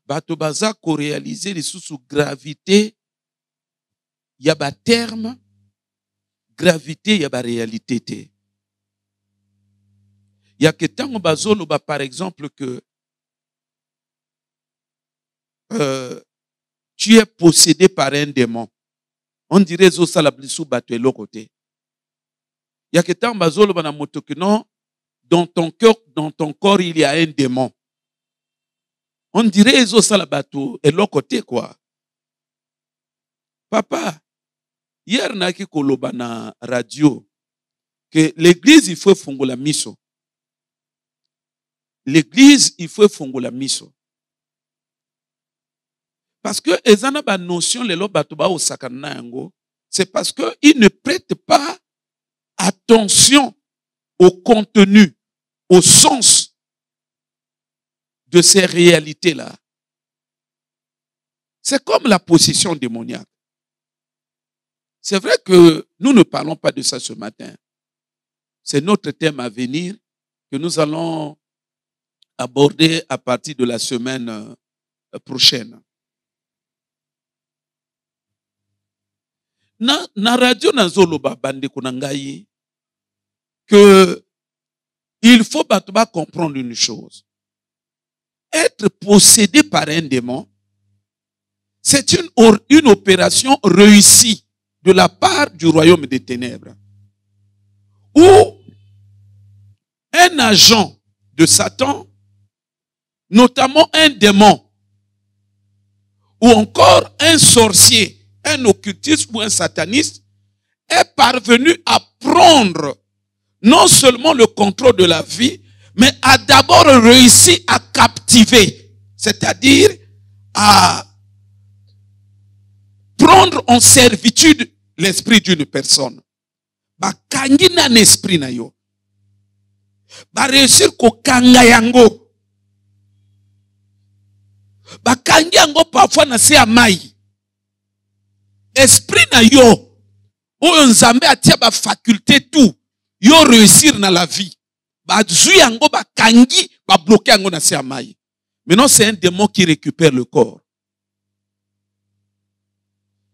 bato baza ko réaliser les sous gravité ya ba terme, gravité ya ba réalité te. Ya que tango bazolo ba par exemple que tu es possédé par un démon. On dirait zo salablisu bato eloko te. Ya que tango bazolo ba na moto que non, dans ton cœur, dans ton corps il y a un démon. On dirait zo salabato eloko te quoi. Papa, hier naki koloba na radio que l'église il faut fungola miso. L'église il faut fungola miso. Parce que ezana ba notion lelo bato ba osakana yango, c'est parce que ils ne prêtent pas attention au contenu, au sens de ces réalités-là. C'est comme la possession démoniaque. C'est vrai que nous ne parlons pas de ça ce matin. C'est notre thème à venir que nous allons aborder à partir de la semaine prochaine. Na radio nazoloba bande kunangai que il faut batba comprendre une chose. Être possédé par un démon, c'est une opération réussie de la part du royaume des ténèbres. Où un agent de Satan, notamment un démon, ou encore un sorcier, un occultiste ou un sataniste, est parvenu à prendre non seulement le contrôle de la vie, mais a d'abord réussi à captiver, c'est-à-dire à prendre en servitude l'esprit d'une personne. Ba kangi na esprit na yo. Ba réussir ko kanga yango. Ba kangi yango parfois na se amai. Esprit na yo. Oyo nzambe atia ba faculté tout. Yo réussir na la vie. Ba zui yango ba kangi ba bloquer yango na se amai. Maintenant c'est un démon qui récupère le corps.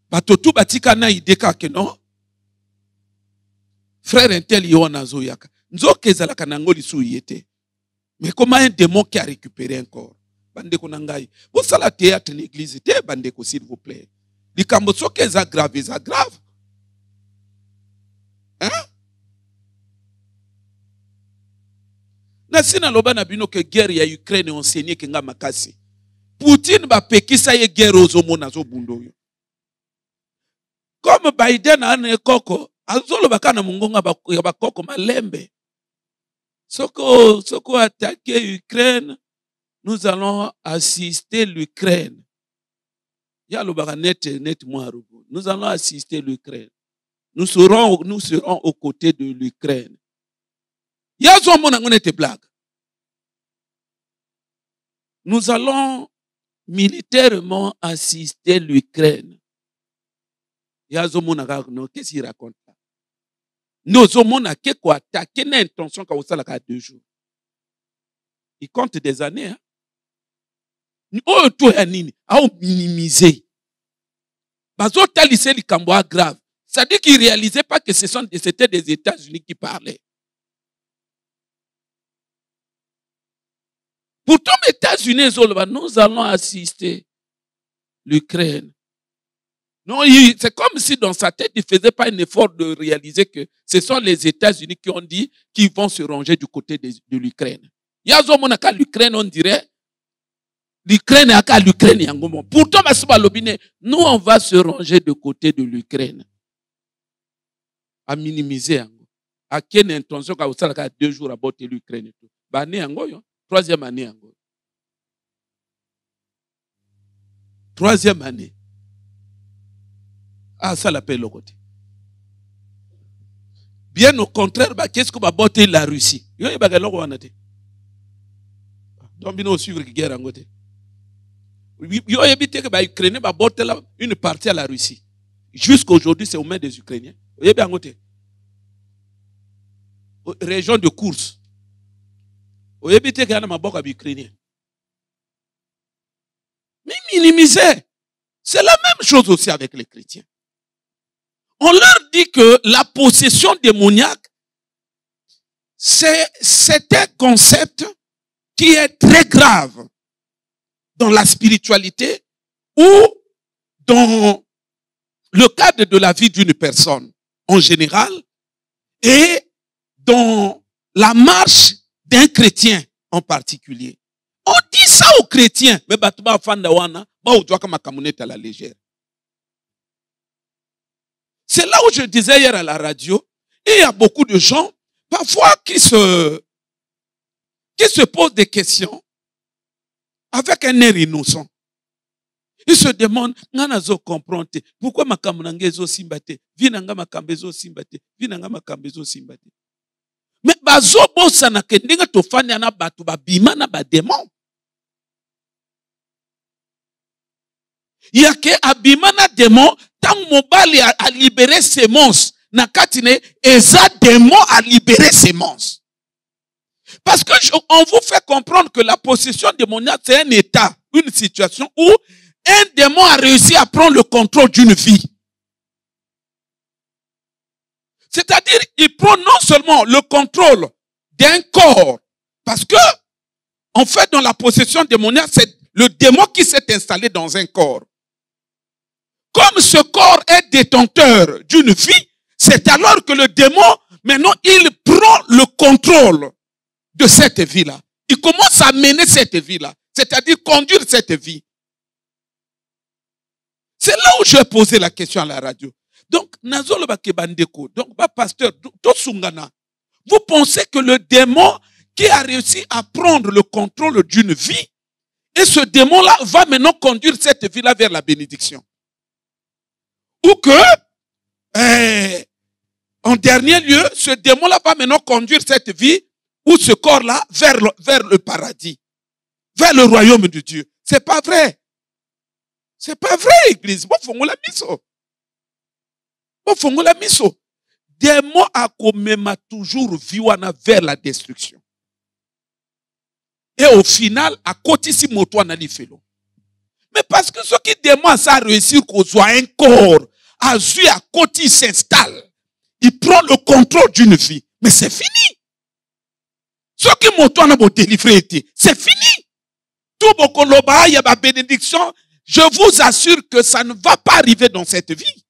Batotu batika na ideka ke non. Frère intel yo nazo yaka. Nzoke zalaka nango lisu yete. Mais comment un démon qui a récupéré un corps? Bandeko nangai. Vous ça la théâtre l'église te bandeko s'il vous plaît. Likambo soke za grave, za grave. Hein? Na sina loba na bino ke guerre ya Ukraine enseigné ke nga makasi. Poutine ba pekisa ye guerre ozomo nazo bundo yo. Comme Biden a un koko, azolo bakana mungonga ba koko malembe. Soko attaquer Ukraine, nous allons assister l'Ukraine. Ya lo baka net moi rubo. Nous allons assister l'Ukraine. Nous serons aux côtés de l'Ukraine. Ya zo mona ngonete blague. Nous allons militairement assister l'Ukraine. Qu'est-ce qu'il raconte là? Nous avons attaqué une intention quand vous avez 2 jours. Il compte des années. Hein? Nous avons minimisé. Bazo talissé les cambois grave. Ça dit qu'ils ne réalisaient pas que c'était des États-Unis qui parlaient. Pourtant, les États-Unis, nous allons assister l'Ukraine. Non, c'est comme si dans sa tête, il ne faisait pas un effort de réaliser que ce sont les États-Unis qui ont dit qu'ils vont se ranger du côté de l'Ukraine. L'Ukraine, on dirait, l'Ukraine est à l'Ukraine. Pourtant, nous, on va se ranger du côté de l'Ukraine. À minimiser. À quelle intention quand vous avez 2 jours à botter l'Ukraine. 3e année. 3e année. Ah, ça l'appelle le côté. Bien au contraire, qu'est-ce qu'on va botter la Russie? Donc, il faut suivre la guerre en côté. Il y a que l'Ukraine va botter une partie à la Russie. Jusqu'aujourd'hui, c'est aux mains des Ukrainiens. Il y a en côté. Région de course. Il y a que l'Ukrainien. minimiser. C'est la même chose aussi avec les chrétiens. On leur dit que la possession démoniaque, c'est un concept qui est très grave dans la spiritualité ou dans le cadre de la vie d'une personne en général et dans la marche d'un chrétien en particulier. On dit ça aux chrétiens, mais batouba fandawana, ba ou kama kamuneta à la légère. C'est là où je disais hier à la radio, et il y a beaucoup de gens, parfois, qui se posent des questions avec un air innocent. Ils se demandent, nganazo comprendre, pourquoi ma kamunangezo simbate, vinanga ma kambezo simbate, vinanga ma kambezo simbate. Mais bazo bosa na kendinga tofani ana batu ba bima na ba démon. Yake abima na démon, tant mobali a libéré ses monstres, na katine eza démon a libéré ses monstres. Parce que on vous fait comprendre que la possession démoniaque c'est un état, une situation où un démon a réussi à prendre le contrôle d'une vie. C'est-à-dire, il prend non seulement le contrôle d'un corps, parce que, en fait, dans la possession démoniaque, c'est le démon qui s'est installé dans un corps. Comme ce corps est détenteur d'une vie, c'est alors que le démon, maintenant, il prend le contrôle de cette vie-là. Il commence à mener cette vie-là, c'est-à-dire conduire cette vie. C'est là où je vais poser la question à la radio. Donc, Nazolo Bakebandeko, donc, pasteur, Tosungana, vous pensez que le démon qui a réussi à prendre le contrôle d'une vie, et ce démon-là va maintenant conduire cette vie-là vers la bénédiction? Ou que, en dernier lieu, ce démon-là va maintenant conduire cette vie, ou ce corps-là, vers le paradis, vers le royaume de Dieu? C'est pas vrai. C'est pas vrai, église. Bon, faut la miso. Bon, faut la miso. Démon a comméma toujours viwana vers la destruction. Et au final, à côté si moto n'a fait. Mais parce que ce qui démon ça réussir qu'on soit un corps, à lui à côté s'installe. Il prend le contrôle d'une vie. Mais c'est fini. Ce qui moto n'a pas délivré, c'est fini. Tout beaucoup loba, il y a ma bénédiction. Je vous assure que ça ne va pas arriver dans cette vie.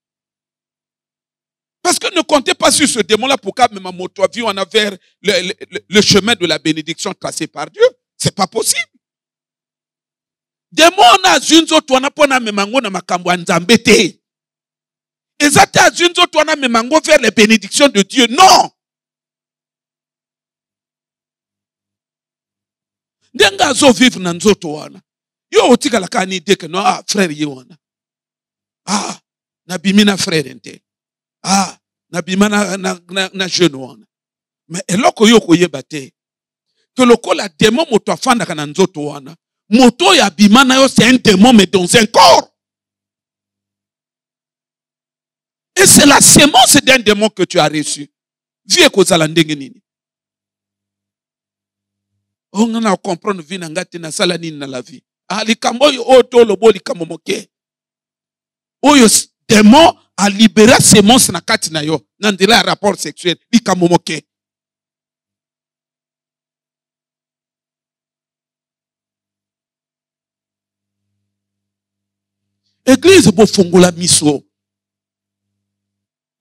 Parce que ne comptez pas sur ce démon-là pour qu'à même moto vie on a vers le chemin de la bénédiction tracé par Dieu. C'est pas possible. Démon na zunzo tuana pona memango na makambo nzambete. Ezata zunzo tuana memango vers les bénédictions de Dieu. Non. Ndenga zo vivre na nzoto wana. Yo otika la kani deke no frère yewana. Na bimina frère ente. Na bimana na jeune wana. Mais eloko yo koyeba te. Que le ko la démon moto afanda kana nzoto wana. Moto ya bimana yo c'est un démon mais dans un corps. Et c'est la sémence d'un démon que tu as reçu. Vie kozala ndenge nini. On a comprendre vie ngati na sala nini na la vie. Likambo oyo to lobo likambo moke. Oyo démon a libéré ses monstres na kati na yo. Nandela rapport sexuel likambo moke. Église bo fongola miso.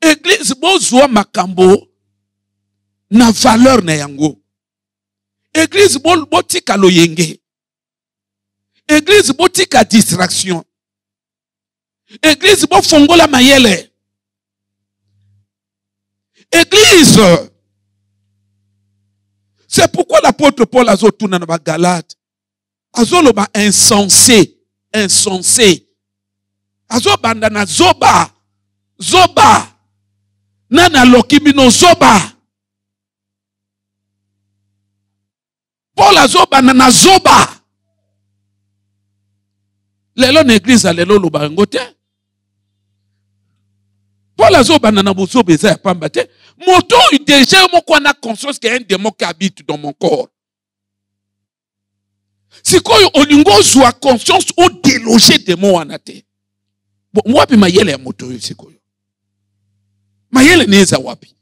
Église bo zwa makambo na valeur na yango. Église bo tika loyenge. Église botika distraction. Église bo fongola mayele. Église. C'est pourquoi l'apôtre Paul a zotuna na Galate. Azolo ba insensé, insensé. Azo banda na zoba. Zoba. Nana lokibino zoba. Paul azo banda na zoba. Lelo n'église à lelo lo bangote. Paul azo banda na bozo beza ya pambate. Moto déjà mo kwa na conscience qu'il y a un démon qui habite dans mon corps. Si quoi olingo zwa conscience ou déloger des mots en athée. Bon, wapi mayele ya moto c'est quoi? Mayele neza wapi?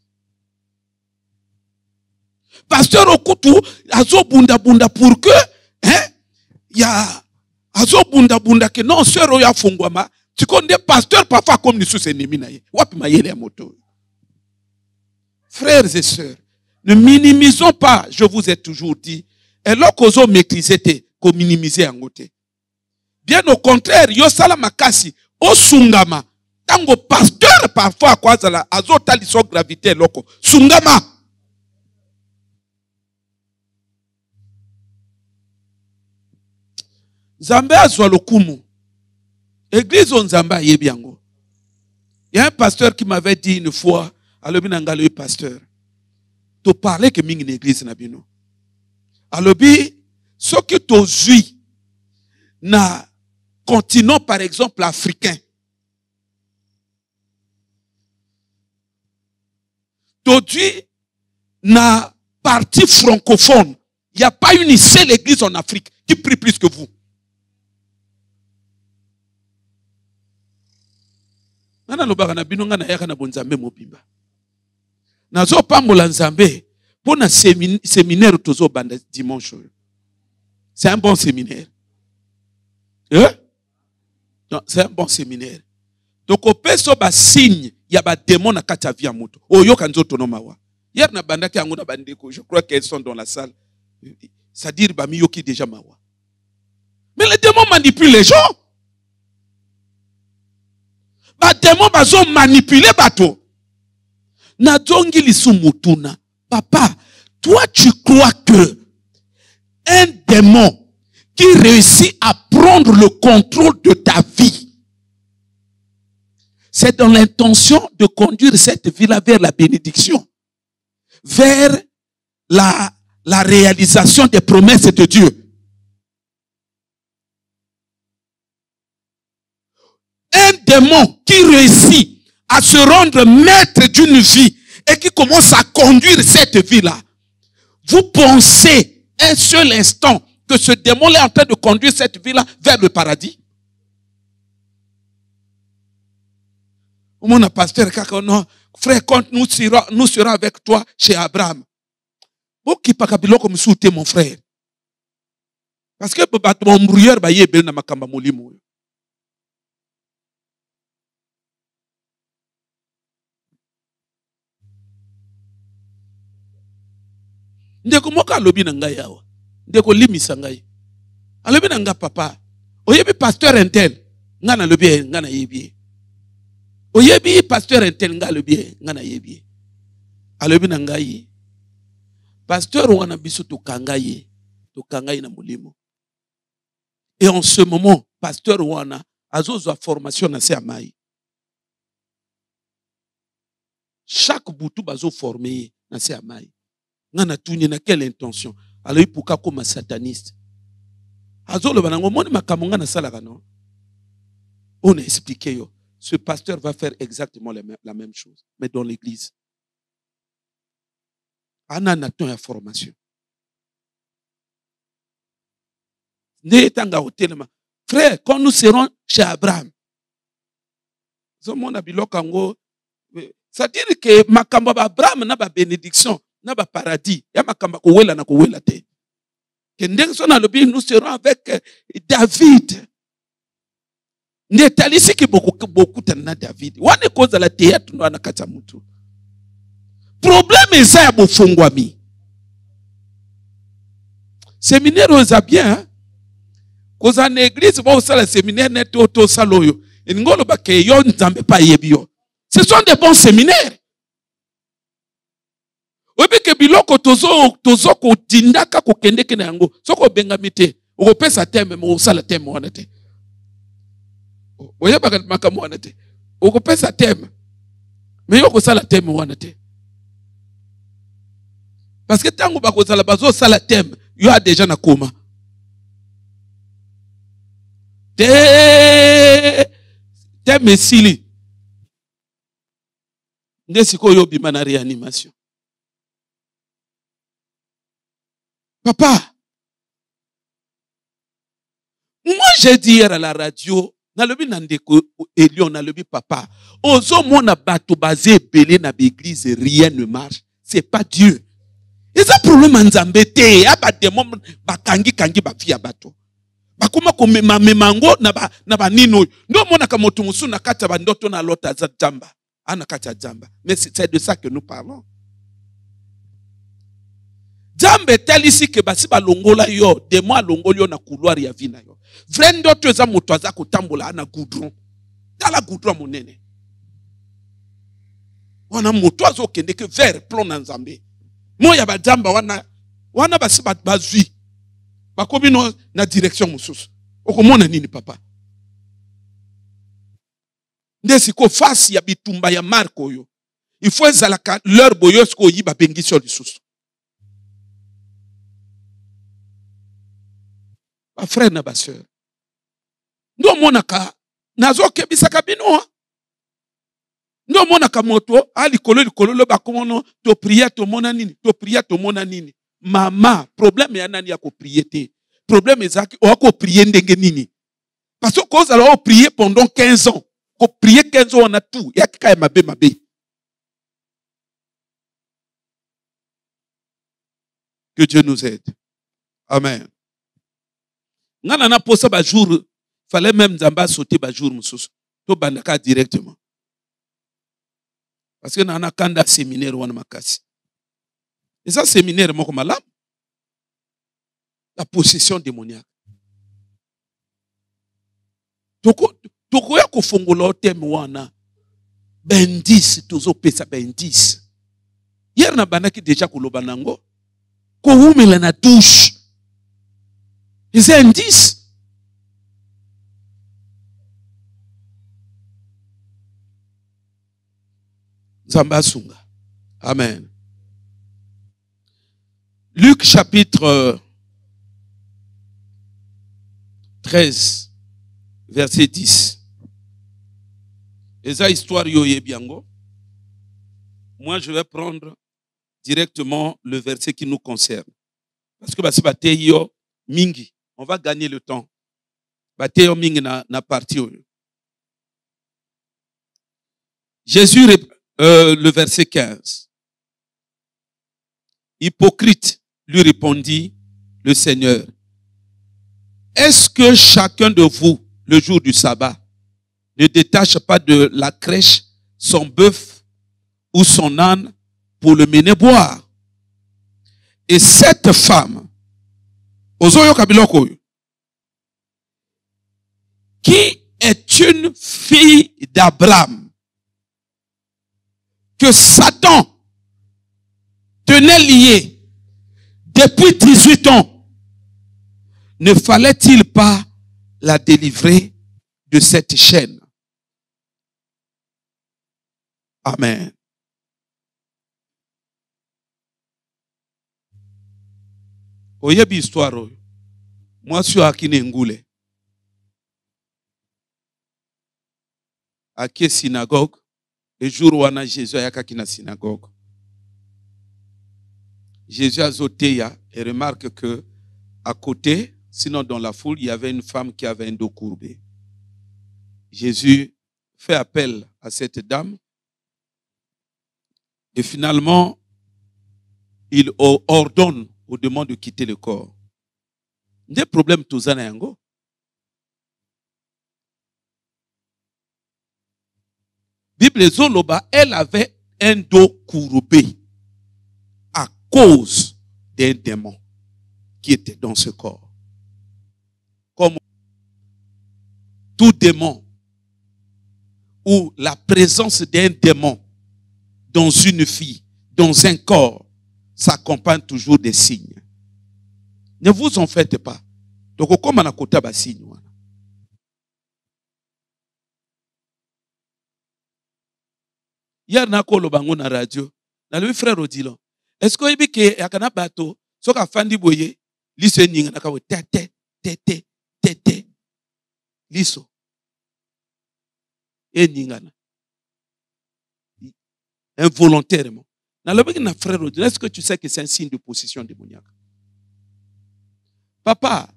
Pasteur Okutu azo bunda bunda pour que ya azo bunda bunda que non sœur oya fungwama. Tu connais pasteur parfois comme ni sous ennemi na ye. Wapi mayele ya moto? Frères et sœurs, ne minimisons pas, je vous ai toujours dit, et lorsqu'on maîtriser qu'on minimiser en côté. Bien au contraire, yo sala makasi, o sungama, tango pasteur parfois quoi zala, azo taliso gravité loko, sungama. Nzambe azwa lokumu. Église on Nzamba yebiango. Il y a un pasteur qui m'avait dit une fois, alobi nangalo pasteur, to parler que mingi l'église na bino. Alobi, ce que to zui na continent par exemple africain. To zui na partie francophone. Il n'y a pas une seule église en Afrique qui prie plus que vous. Nana lobaka na bino nga na yaka na bonzambe mobimba. Nazo pambola nzambe pour na séminaire tozo banda dimanche. C'est un bon séminaire. Non, c'est un bon séminaire. Donc au peso ba signe ya ba démon na kati ya via moto. Oyo kanzo tonoma wa. Hier na banda ki angona bandeko, je crois qu'elles sont dans la salle. C'est-à-dire ba miyoki déjà mawa. Mais les démons manipulent les gens. Ba démon bazo manipuler bato. Nadongi lisumutuna. Papa, toi tu crois que un démon qui réussit à prendre le contrôle de ta vie, c'est dans l'intention de conduire cette vie-là vers la bénédiction, vers la réalisation des promesses de Dieu. Un démon qui réussit à se rendre maître d'une vie et qui commence à conduire cette vie-là, vous pensez un seul instant que ce démon est en train de conduire cette vie-là vers le paradis? Mon pasteur, non, frère, quand nous serons avec toi chez Abraham. Qui pas comme souté mon frère. Parce que mon brouilleur ba yebel na makamba molimo. Ndeko moka lobi na ngai yawa. Ndeko limisa ngai. Alobi na nga papa. Oyebi pasteur intel. Nga na lobi nga na yebi. Oyebi pasteur intel nga lobi nga na yebi. Alobi na ngai. Pasteur wana biso to kangaye na molimo. Et en ce moment, pasteur wana azozo formation na se amai. Chaque boutou bazo formé na se amai. Ngana tuni na quelle intention? Alors il pourquoi comme sataniste. Azolo banango moni makamonga na salaka non. On a expliqué yo. Ce pasteur va faire exactement la même chose, mais dans l'église. Ana naton ya formation. Frère, quand nous serons chez Abraham, c'est-à-dire que makamba Abraham n'a pas bénédiction, n'a pas paradis, ya makamba kowela na kowela te. Nous serons avec David. Netalisi ki beaucoup tana David. Wane koza la théâtre no anakata mutu. Problème est ça ya bofongwami. Séminaire oza bien. Koza na église ba osala séminaire net to saloyo. Ngolo ba ke yo nzambe pa yebio. Ce sont des bons séminaires. Obi ke biloko tozo ko tindaka ko kendeke na yango. Soko bengami te. Okopesa teme mo osala teme wana te. Oya baka makambo wana te. Okopesa teme. Mais yo ko sala teme wana te. Parce que tango bako sala bazo sala teme, yo a déjà na koma. Teme sili. Ndesiko yo bima na réanimation. Papa, j'ai dit hier à la radio, nalobi nandeko Elion, nalobi papa, ozo mona bato basé belé na l'église, rien ne marche. C'est pas Dieu. Et ça problème en Zambété, aba démon bakangi kangi ba fia bato. Bakuma komema memango na ba nino. Ndo mona kamoto musu na kata ba ndoto na lota za jamba. Ana kata jamba. Mais c'est de ça que nous parlons. Jambe tel ici que basi ba longola yo, démon a longolio na couloir ya vina yo. Vrai ndoto za moto aza kotambola na goudron. Tala goudron monene. Wana moto azo kende ke vers plomb na Nzambe. Moya ba jamba wana basi bazui. Bakomi no na direction mususu. Okomona nini papa? Ndesi ko face ya bitumba ya Marco yo. Il faut ezalaka leur boyos ko yiba bengiso lisusu. Ba frère na ba sœur. Ndo monaka nazo kebisaka bino. Ndo monaka moto ali kololo ba komono to prier to mona nini? To prier to mona nini? Mama, problème ya nani ya ko prier te. Problème ezaki o ko prier ndenge nini? Parce que cause alors prier pendant 15 ans. Ko prier 15 ans on a tout. Ya kika mabe. Que Dieu nous aide. Amen. Ngana na posa ba jour, fallait même Nzamba sauter ba jour mususu. To bandaka directement. Parce que nana kanda séminaire wana makasi. Et ça séminaire moko malam. La possession démoniaque. Toko ya kofongola teme wana. Bendis tozo pesa bendis. Hier na bandaki déjà koloba nango. Ko umela na douche. C'est un 10. Zamba Sunga. Amen. Luc chapitre 13, verset 10. Et ça, histoire yoye biango. Moi, je vais prendre directement le verset qui nous concerne. Parce que c'est bateyo mingi. On va gagner le temps. Bateyo mingi na parti. Jésus, le verset 15. Hypocrite, lui répondit le Seigneur. Est-ce que chacun de vous, le jour du sabbat, ne détache pas de la crèche son bœuf ou son âne pour le mener boire? Et cette femme, qui est une fille d'Abraham, que Satan tenait lié depuis 18 ans, ne fallait-il pas la délivrer de cette chaîne? Amen. Oyebi histoire. Moi, je suis à Kinengule. À quelle synagogue? Le jour où on a Jésus à la synagogue. Jésus a zotéa et remarque que à côté, sinon dans la foule, il y avait une femme qui avait un dos courbé. Jésus fait appel à cette dame et finalement, il ordonne au démon de quitter le corps. Il y a des problèmes tous les ans. Bible Zoloba, elle avait un dos courbé à cause d'un démon qui était dans ce corps. Comme tout démon ou la présence d'un démon dans une fille, dans un corps, s'accompagne toujours des signes. Ne vous en faites pas. Donc, comme on a côté de signe. Hier, na kolo bango na radio. Na lui frère Odilon. Est-ce que il que yakana bato soka fandi boye liso ninga na kawe tete liso e ninga na involontairement. Na lobi na frère Odilon. Est-ce que tu sais que c'est un signe de possession démoniaque? Papa,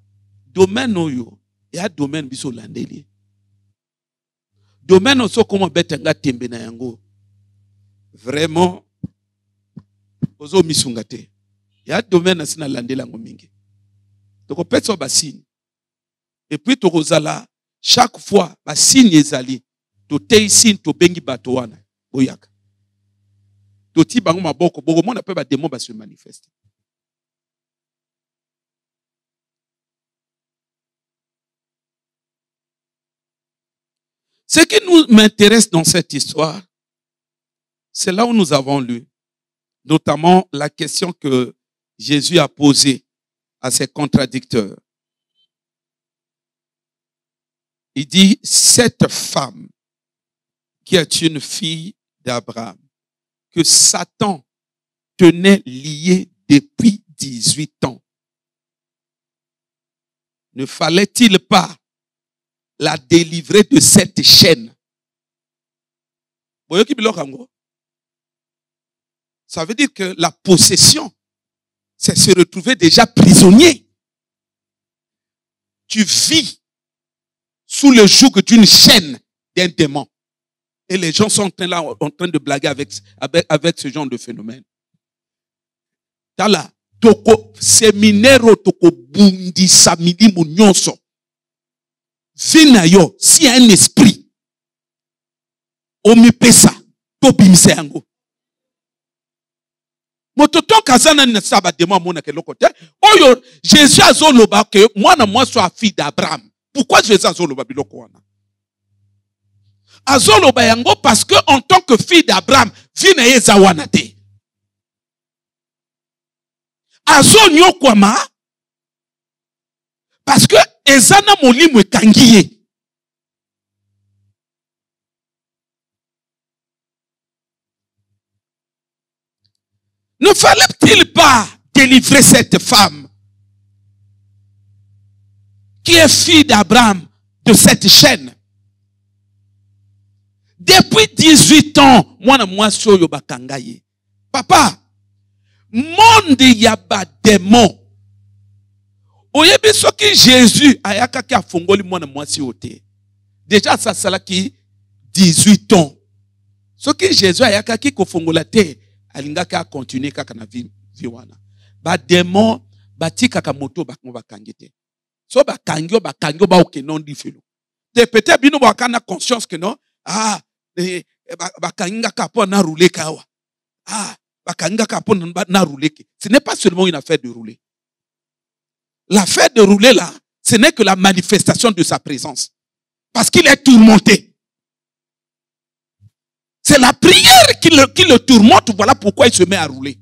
domaine oyo Il y a domaine biso landeli. Domaine aussi comment betenga tembe na yango. Vraiment ozo misungate. Il y a domaine asina landela ngomingi. Donc peut-être ba signe. Et puis to kozala chaque fois ba signe ezali to tei signe to bengi bato wana boyaka. To ti bango maboko boko mona pe ba démon ba se manifester. Ce qui nous m'intéresse dans cette histoire, c'est là où nous avons lu, notamment la question que Jésus a posée à ses contradicteurs. Il dit, cette femme qui est une fille d'Abraham, que Satan tenait liée depuis 18 ans, ne fallait-il pas la délivrer de cette chaîne? Ça veut dire que la possession, c'est se retrouver déjà prisonnier. Tu vis sous le joug d'une chaîne d'un démon. Et les gens sont en train de blaguer avec ce genre de phénomène. Tala, toko seminero toko bundi samidi munyonso. Vinayo, si un esprit, omipesa, tobimse yango. Mototon kazana na saba demo mona ke lokote. Oyo, Jésus a zoloba que moi soit fille d'Abraham. Pourquoi Jésus a zoloba biloko wana? Azoloba yango parce que en tant que fille d'Abraham, vina ye zawana te. Azonyo kwama parce que ezana molimo ekangiye. Ne fallait-il pas délivrer cette femme qui est fille d'Abraham de cette chaîne? Depuis 18 ans, moi soyo bakangaye. Papa, monde yaba démon. Oyebi soki Jésus ayaka ki afongoli mwana mwasi ote. Déjà ça sala ki 18 ans. Soki Jésus ayaka ki kofongola te, alinga ka continuer kaka na vie wana. Ba démon batika ka moto bakangite. So bakangyo ba okenon di felo. De peut-être bino bakana conscience que non, bakanga ka po na rouler kawa. Bakanga ka po na rouler. Ce n'est pas seulement une affaire de rouler. L'affaire de rouler là, ce n'est que la manifestation de sa présence. Parce qu'il est tourmenté. C'est la prière qui le tourmente, voilà pourquoi il se met à rouler.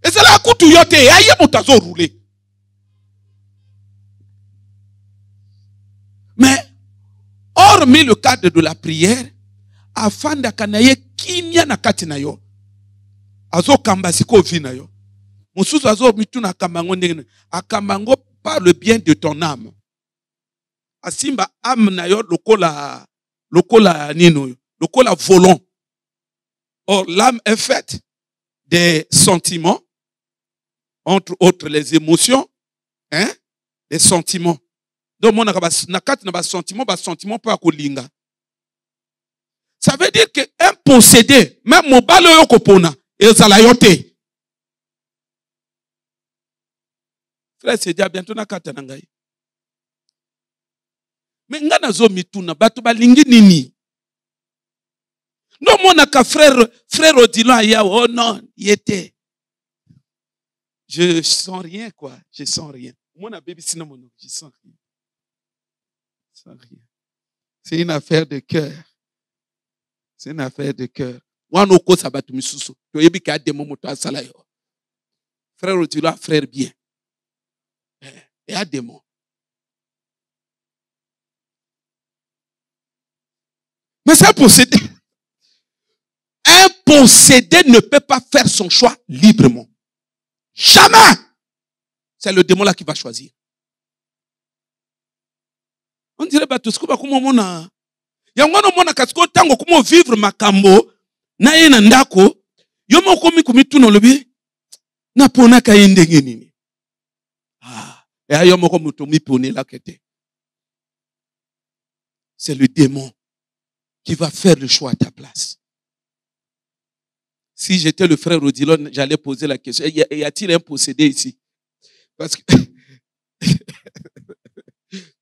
Et c'est là que tu yote, aïe montazo rouler. Mais, hormis le cadre de la prière, afin d'akanaye kinya na kati na yo, azo kambasiko vina yo. Mosusu azo mituna akamango ndenge, akamango par le bien de ton âme. Asimba âme na yo lokola nino yo, lokola volant. Or l'âme est faite des sentiments, entre autres les émotions, les sentiments. Donc mon nakati na ba sentiment peut akolinga. Ça veut dire que un possédé, même mobile yo kopona, ezala yote. Frère, c'est déjà bientôt na kata nangai. Mais ngana zo mituna batu balingi nini? Non mon naka frère Odilon aya oh non, y était. Je sens rien quoi, je sens rien. Mon bébé sinamono, je sens rien. Je sens rien. C'est une affaire de cœur. C'est une affaire de cœur. Moi no ko sabatu misusu. To yebi ka demo moto asala yo. Frère Odilon, frère bien. Et à démon. Mais c'est un possédé. Un possédé ne peut pas faire son choix librement. Jamais. C'est le démon là qui va choisir. On dirait bah tout ce que va comment mona. Yangwana mona kasiko tango comment vivre makambo na yena ndako yomo komi kumitu no lobi na pona ka yendenge nini. Et ayo moko muto mi pone la kete. c'est le démon qui va faire le choix à ta place. Si j'étais le frère Odilon, j'allais poser la question, y a-t-il un possédé ici? Parce que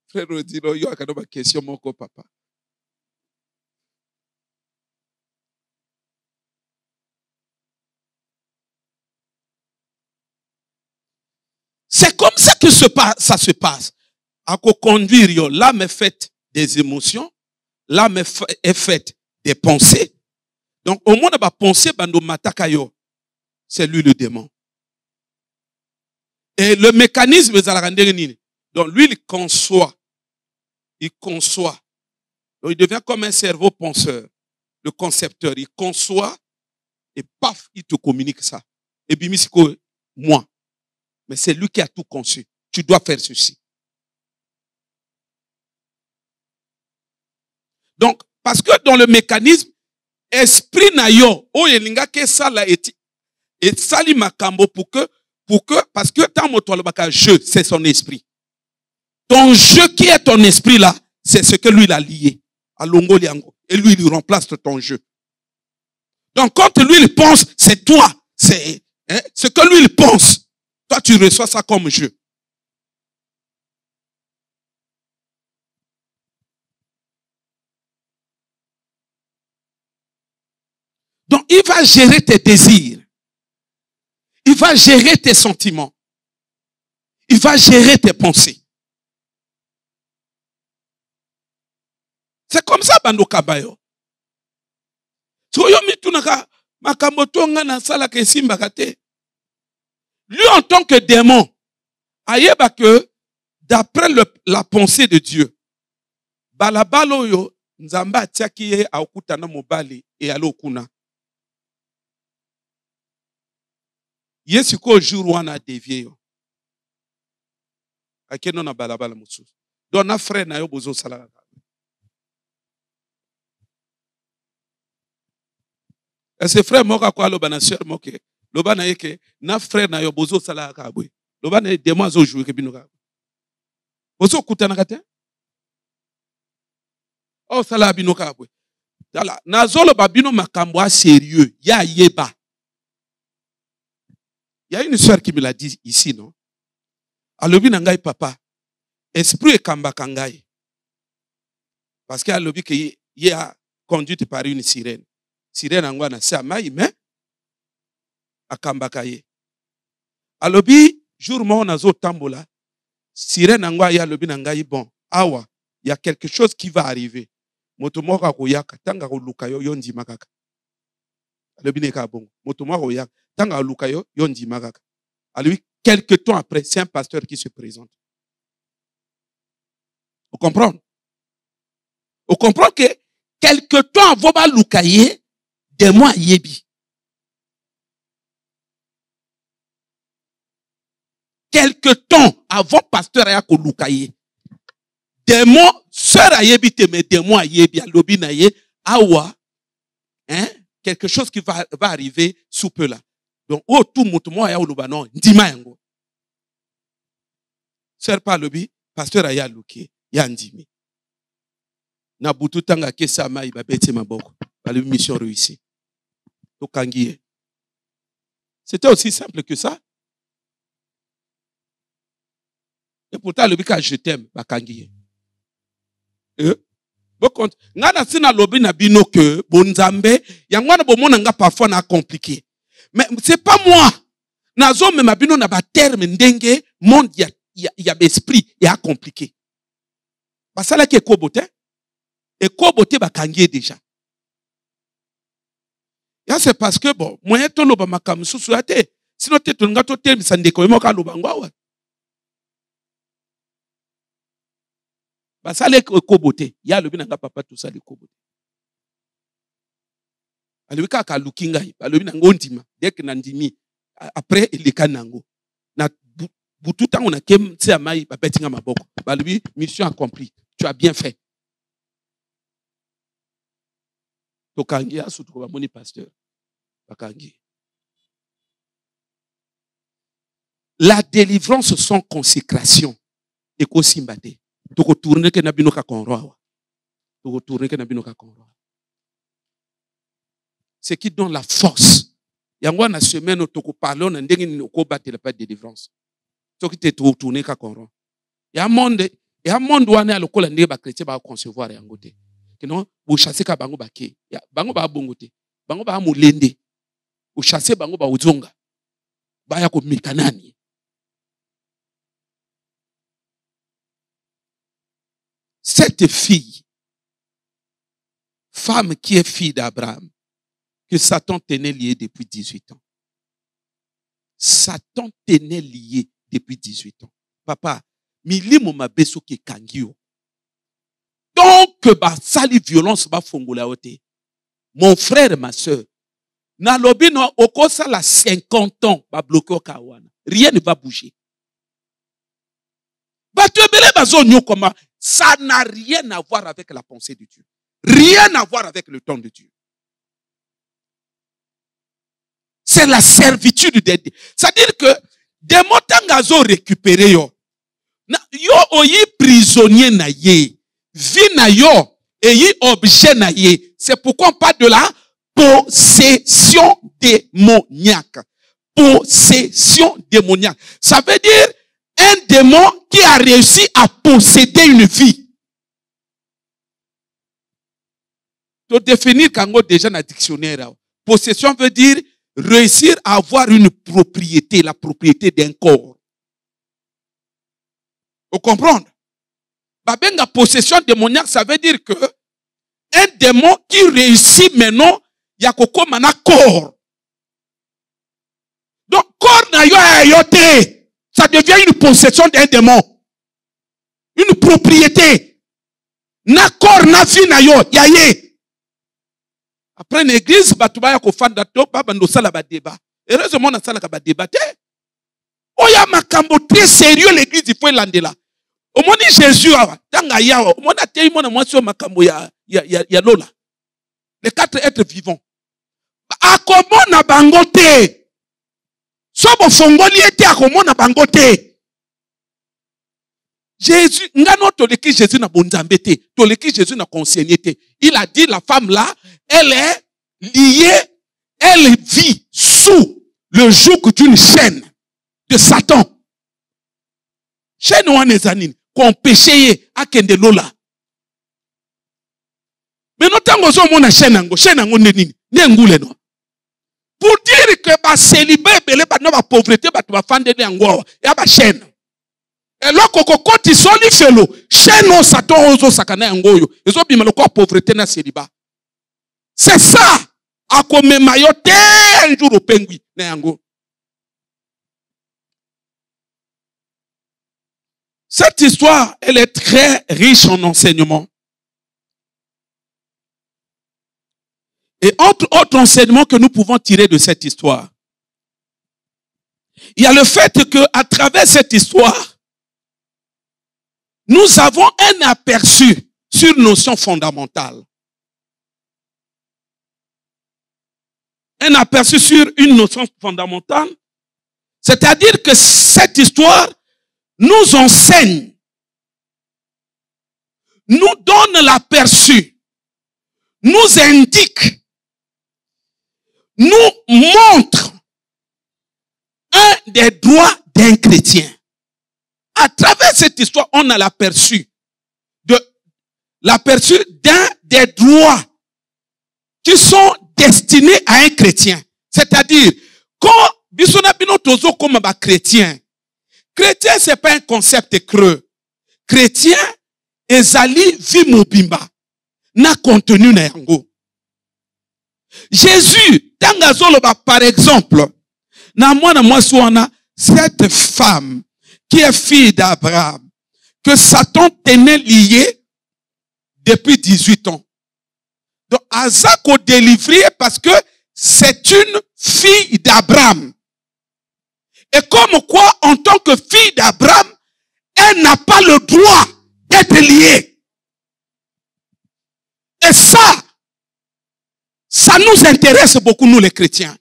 frère Odilon, il y a une question, mon papa. C'est comme ça que ça se passe. À conduire, l'âme est faite des émotions, l'âme est faite des pensées. Donc, au moins, on penser, c'est lui le démon. Et le mécanisme, donc lui, il conçoit. Donc, il devient comme un cerveau penseur, le concepteur. Il conçoit et paf, il te communique ça. Et puis, moi. Mais c'est lui qui a tout conçu. Tu dois faire ceci. Donc, parce que dans le mécanisme, esprit na yo, oyelinga ke sala et sali makambo pour que, parce que tant motolobaka jeu, c'est son esprit. Ton jeu qui est ton esprit là, c'est ce que lui il a lié à Longo Liango. Et lui, il remplace ton jeu. Donc, quand lui il pense, c'est toi. C'est ce que lui il pense. Toi, tu reçois ça comme jeu. Donc, il va gérer tes désirs. Il va gérer tes sentiments. Il va gérer tes pensées. C'est comme ça, Bando Kabayo. Lui, en tant que démon, ayeba que d'après la pensée de Dieu, balabalo yo nzamba tiaki ye akutana mobali et alokuna. Yesu ko jour wana dévié yo. Akeno na balabala musu. Donc na frère na yo bozo sala. Et ce frère moka kwa loba na sœur moke. Loba na yeke na frère na yo bozo sala ka boy. Loba na démon zo jouer ke binoka. Bozo kutana kate? Oh sala binoka boy. Dala na zolo babino makambo a sérieux, ya yeba. Il y a une soeur qui me l'a dit ici, non? Alobi nangai papa, esprit kamba kangai. Parce que alobi que y a conduite par une sirène. Sirène angwa na sa mai mais akamba kaye. Alobi jour mo nazo tambola, sirène angwa ya alobi nangai bon, awa, il y a quelque chose qui va arriver. Motomoka koyaka tanga ko lukayo yondi makaka. Alobi neka bon, motomoka koyaka tanga lukayo yondi makaka. À lui, quelques temps après, c'est un pasteur qui se présente. Vous comprenez? Vous comprenez que quelques temps avant Lukaye, des mois yebi. Quelques temps avant pasteur Ayako Lukaye, des mois, sœur Ayebi te met des mois yebi à l'obinaye, awa, hein, quelque chose qui va arriver sous peu là. Donc, oh, tout le monde a eu non, ndima yango. Sœur pas lobi, pasteur aya luki, ya ndimi. Na butu tanga kesa mai ba beti maboko, ba le mission réussie. To kangiye. C'était aussi simple que ça. Et pourtant lobi ka je t'aime, ba kangiye. Bon compte, ngana sina lobi na bino que bonzambe, yangwana bomona nga parfois na compliqué. Mais c'est pas moi. Nazo me mabino na ba terme ndenge monde y a esprit et a compliqué. Ba sala ki ekobote et kobote ba kangiye déjà. Ya c'est parce que bon, moyen to loba makam susu ate. Sinon te to ngato terme sandeko emoka loba ngwa. Ba sala ekobote, ya lobi na nga papa to sala ekobote. Alibika ka lukinga alobi na ngondima dès que nandimi après il est kanango na butu tango na kem tse amai ba betinga maboko balobi mission accomplie, tu as bien fait. To kangi asu to ba moni pasteur bakangi. La délivrance sans consécration et ko simbate to ko tourner que na bino ka konroa. Ce qui donne la force. Il y a une semaine où tu parles, on a pas de délivrance. Ce qui te tourne ka konro. Il y a un monde où on est à l'école, on est chrétien, on va concevoir et angote. Que non, vous chassez ka bango bake. Bango ba bongote. Bango ba mulende. Vous chassez bango ba uzonga. Baya ko mikanani. Cette fille, femme qui est fille d'Abraham, que Satan tenait lié depuis 18 ans. Satan tenait lié depuis 18 ans. Papa, milimo mabeso ke kangio. Donc, sali violence ba fongola ote. Mon frère et ma soeur, na lobi no okosa la 50 ans ba bloqué au kawana. Rien ne va bouger. Ça n'a rien à voir avec la pensée de Dieu. Rien à voir avec le temps de Dieu. C'est la servitude de Dieu. C'est-à-dire que des motangazo récupéré yo. Yo oyi prisonnier na ye. Vi na yo et objet na ye. C'est pourquoi on parle de la possession démoniaque. Possession démoniaque. Ça veut dire un démon qui a réussi à posséder une vie. Pour définir quand déjà dans le dictionnaire, possession veut dire réussir à avoir une propriété, la propriété d'un corps. Vous comprenez? La possession démoniaque, ça veut dire que un démon qui réussit maintenant, il y a quoi comme un corps. Donc, corps n'a yoté. Ça devient une possession d'un démon. Une propriété. Na corps na fi na yo, yaye. Après l'église, batubaya ko fanda to baba ndo sala ba débat. Heureusement na sala ka ba débatté. Oya makambo très sérieux l'église il faut landela. Au moni Jésus awa, tanga yawa, au mona tei mona mwasi o makambo ya lola. Les 4 êtres vivants. Akomona bangote. Sobo fongoli ete akomona bangote. Jésus, ngano toleki Jésus na bonzambete, toleki Jésus na conseillité. Il a dit la femme là, elle est liée, elle vit sous le joug d'une chaîne de Satan. Chaîne ou anezanine, qu'on péché à kende lola. Mais non tango so mona chaîne ango nenini, ne ngule no. Pour dire que ba célibé belé ba no ba pauvreté ba to ba fande ne ango ya ba chaîne. Et là kokoti soli felo, chaîne o Satan ozo sakana angoyo, ezo bima lo ko pauvreté na célibat. C'est ça. A comme mayote un jour au pengui na ango. Cette histoire, elle est très riche en enseignements. Et entre autres enseignements que nous pouvons tirer de cette histoire, il y a le fait qu'à travers cette histoire, nous avons un aperçu sur une notion fondamentale. Un aperçu sur une notion fondamentale. C'est-à-dire que cette histoire nous enseigne, nous donne l'aperçu, nous indique, nous montre un des droits d'un chrétien. À travers cette histoire, on a l'aperçu d'un des droits qui sont destinés à un chrétien. C'est-à-dire, quand bisona bino tozo comme ba chrétien, chrétien c'est pas un concept creux. Chrétien ezali vi mobimba na contenu na yango. Jésus tangazoloba par exemple na mwana mwasi wana cette femme qui est fille d'Abraham que Satan tenait liée depuis 18 ans. Donc Azako délivré parce que c'est une fille d'Abraham. Et comme quoi en tant que fille d'Abraham, elle n'a pas le droit d'être liée. Et ça nous intéresse beaucoup, nous les chrétiens.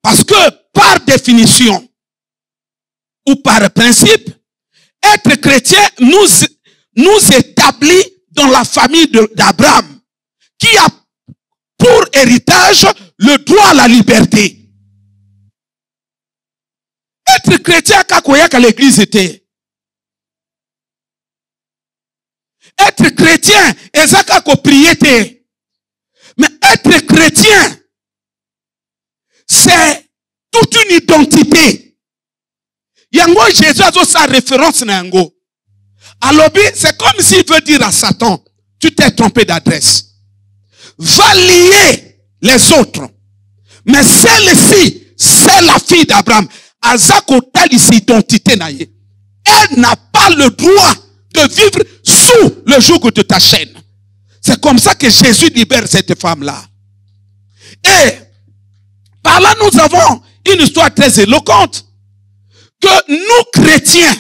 Parce que, par définition, ou par principe, être chrétien nous établit dans la famille d'Abraham, qui a pour héritage le droit à la liberté. Être chrétien, quand l'église était. Être chrétien, ezaka ko prier. Mais être chrétien, c'est toute une identité. Yango Jésus a sa référence na yango. Alors, c'est comme s'il veut dire à Satan, tu t'es trompé d'adresse. Va lier les autres. Mais celle-ci, c'est la fille d'Abraham. Azako talis identité naïe. Elle n'a pas le droit de vivre sous le joug de ta chaîne. C'est comme ça que Jésus libère cette femme-là. Et par là, nous avons une histoire très éloquente. Que nous, chrétiens,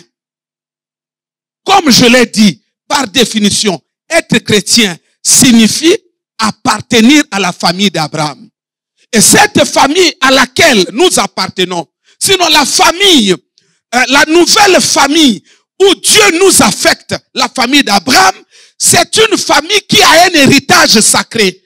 comme je l'ai dit, par définition, être chrétien signifie appartenir à la famille d'Abraham. Et cette famille à laquelle nous appartenons, sinon la famille, la nouvelle famille où Dieu nous affecte, la famille d'Abraham, c'est une famille qui a un héritage sacré,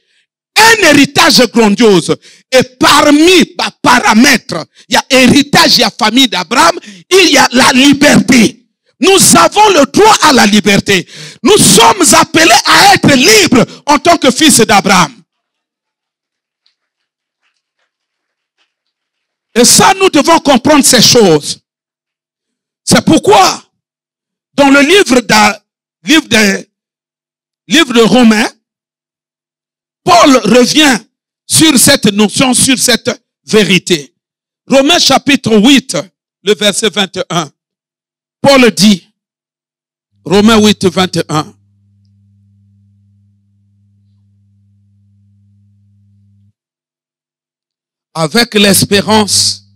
un héritage grandiose. Et parmi les paramètres, il y a héritage, il y a famille d'Abraham, il y a la liberté. Nous avons le droit à la liberté. Nous sommes appelés à être libres en tant que fils d'Abraham. Et ça, nous devons comprendre ces choses. C'est pourquoi, dans le livre de Romains, Paul revient sur cette notion, sur cette vérité. Romains chapitre 8, le verset 21. Paul dit, Romains 8, 21. Avec l'espérance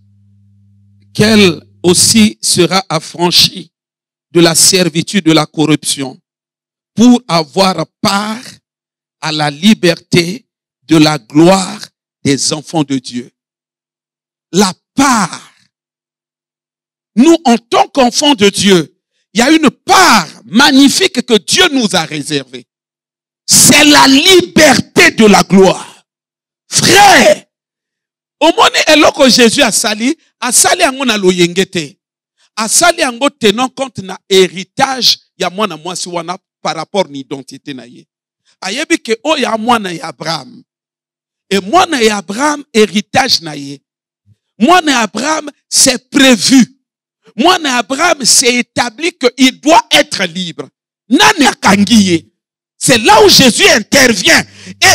qu'elle aussi sera affranchie de la servitude de la corruption pour avoir part à la liberté de la gloire des enfants de Dieu. La part. Nous, en tant qu'enfants de Dieu, il y a une part magnifique que Dieu nous a réservée. C'est la liberté de la gloire. Frère, au moment où Jésus a sali ango na loyengete. A sali ango tenant compte na héritage ya mwana mwasi wana par rapport na identité na ye. Ayebi ke o ya mwana ya Abraham. Et mwana ya Abraham héritage na ye. Mwana ya Abraham c'est prévu. Mwana Abraham s'est établi qu'il doit être libre. Nani akangiye. C'est là où Jésus intervient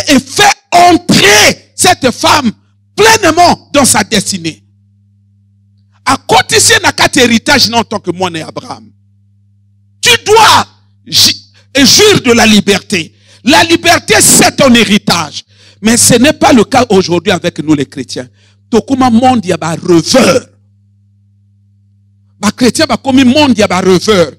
et fait entrer cette femme pleinement dans sa destinée. À côté de notre héritage en tant que mwana Abraham. Tu dois jouir de la liberté. La liberté, c'est ton héritage. Mais ce n'est pas le cas aujourd'hui avec nous les chrétiens. Tokuma monde ya ba reveur. Ba chrétien ba komi monde ya ba reveur.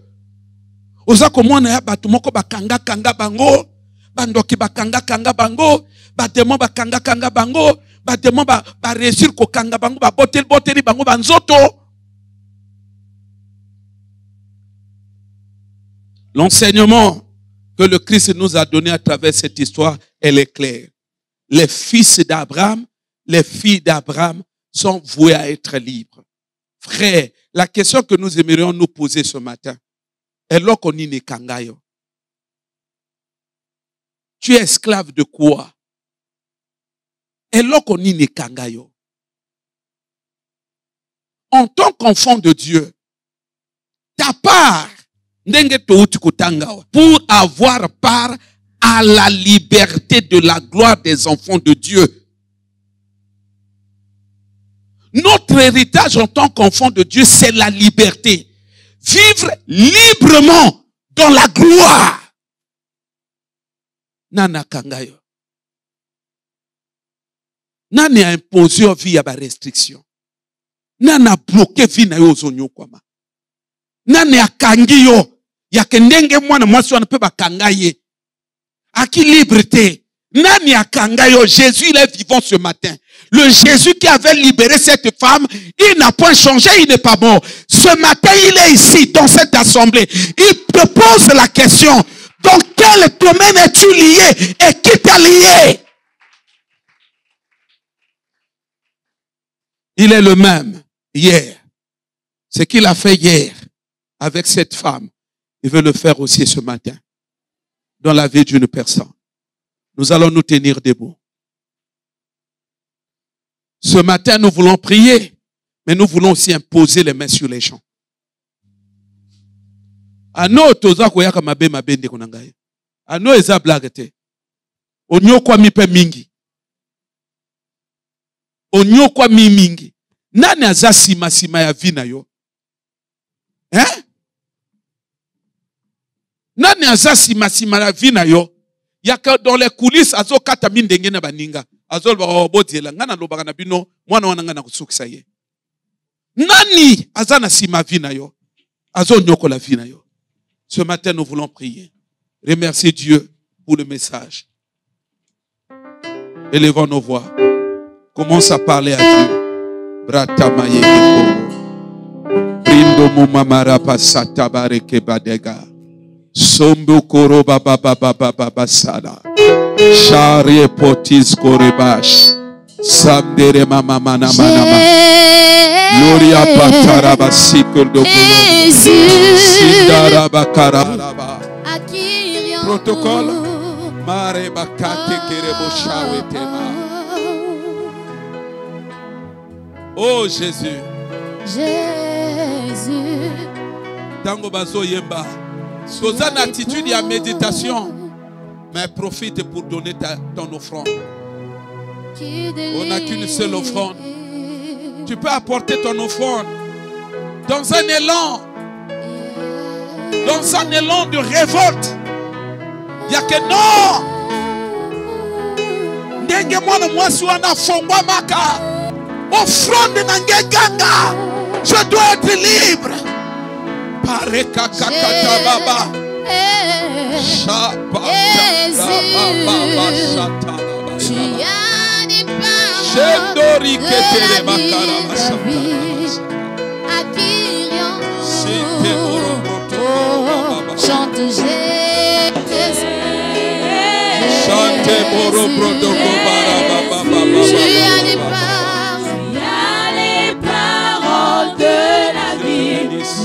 Oza ko mona ya batu moko ba kanga bango, ba ndoki ba kanga bango, ba démon ba kanga bango, ba démon ba réussir ko kanga bango, ba boteli bango ba nzoto. L'enseignement que le Christ nous a donné à travers cette histoire, elle est claire. Les fils d'Abraham, les filles d'Abraham sont voués à être libres. Frère, la question que nous aimerions nous poser ce matin est là qu'on y n'est kangayo. Tu es esclave de quoi? Et là qu'on y n'est kangayo. En tant qu'enfant de Dieu, ta part, pour avoir part à la liberté de la gloire des enfants de Dieu. Notre héritage en tant qu'enfant de Dieu, c'est la liberté. Vivre librement dans la gloire. Nana kangayo. Nana a imposé vie à la restriction. Nana a bloqué vie na yo zonyo kwama. Nana a kangiyo. Ya kendenge mwana mwasi wana pe ba kangaye. Aki liberté. Nani a kangayo. Jésus il est vivant ce matin. Le Jésus qui avait libéré cette femme, il n'a point changé, il n'est pas mort. Ce matin, il est ici, dans cette assemblée. Il te pose la question, Dans quel domaine es-tu lié et qui t'a lié? Il est le même hier. Ce qu'il a fait hier avec cette femme, il veut le faire aussi ce matin dans la vie d'une personne. Nous allons nous tenir debout. Ce matin, nous voulons prier, mais nous voulons aussi imposer les mains sur les gens. Ano toza koyaka mabe mabende konangaye. Ano eza blague te. Onyokwa mipe mingi. Onyokwa mi mingi. Nani aza sima ya vina yo? Nani aza sima ya vina yo? Yaka dans les coulisses azo kata mindenge na baninga. Azo ba obodiela ngana lobaka na bino mwana wana ngana kusukisa ye. Nani aza na sima vina yo? Azo nyokola vina yo. Ce matin, nous voulons prier. Remercier Dieu pour le message. Élevons nos voix. Commence à parler à Dieu. Bratamaye keko. Brindo mumamara pasata bareke badega. Sombo koro baba baba baba basada. Sharie potis korebash. Samdere mama mana mana. Gloria pataraba sikol do Sindaraba karaba. Protocole. Mare bakate kerebo shawe tema. Oh Jésus. Jésus. Tango bazo yemba. Dans une attitude et à méditation. Mais profite pour donner ton offrande. On n'a qu'une seule offrande. Tu peux apporter ton offrande dans un élan de révolte. Il y a que non. Ndenge mwana mwasi wana fongwa maka. Offrande nange ganga. Je dois être libre. Pareka kakata baba. Shapa baba shata. Chendori ketere makara masata. Chante Jésus. Chante moro protoko bara baba. Tu as les paroles de la vie.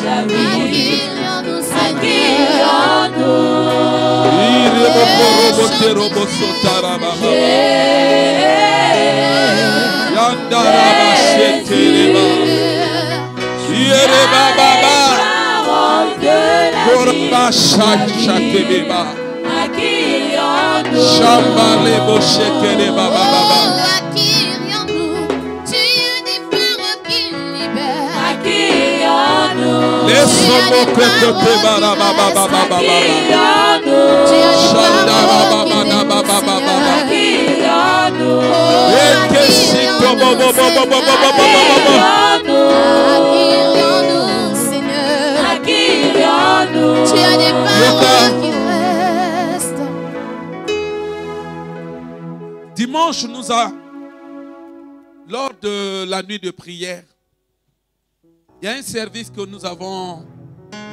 Accueillons-nous, Seigneur. Dimanche, lors de la nuit de prière, il y a un service que nous avons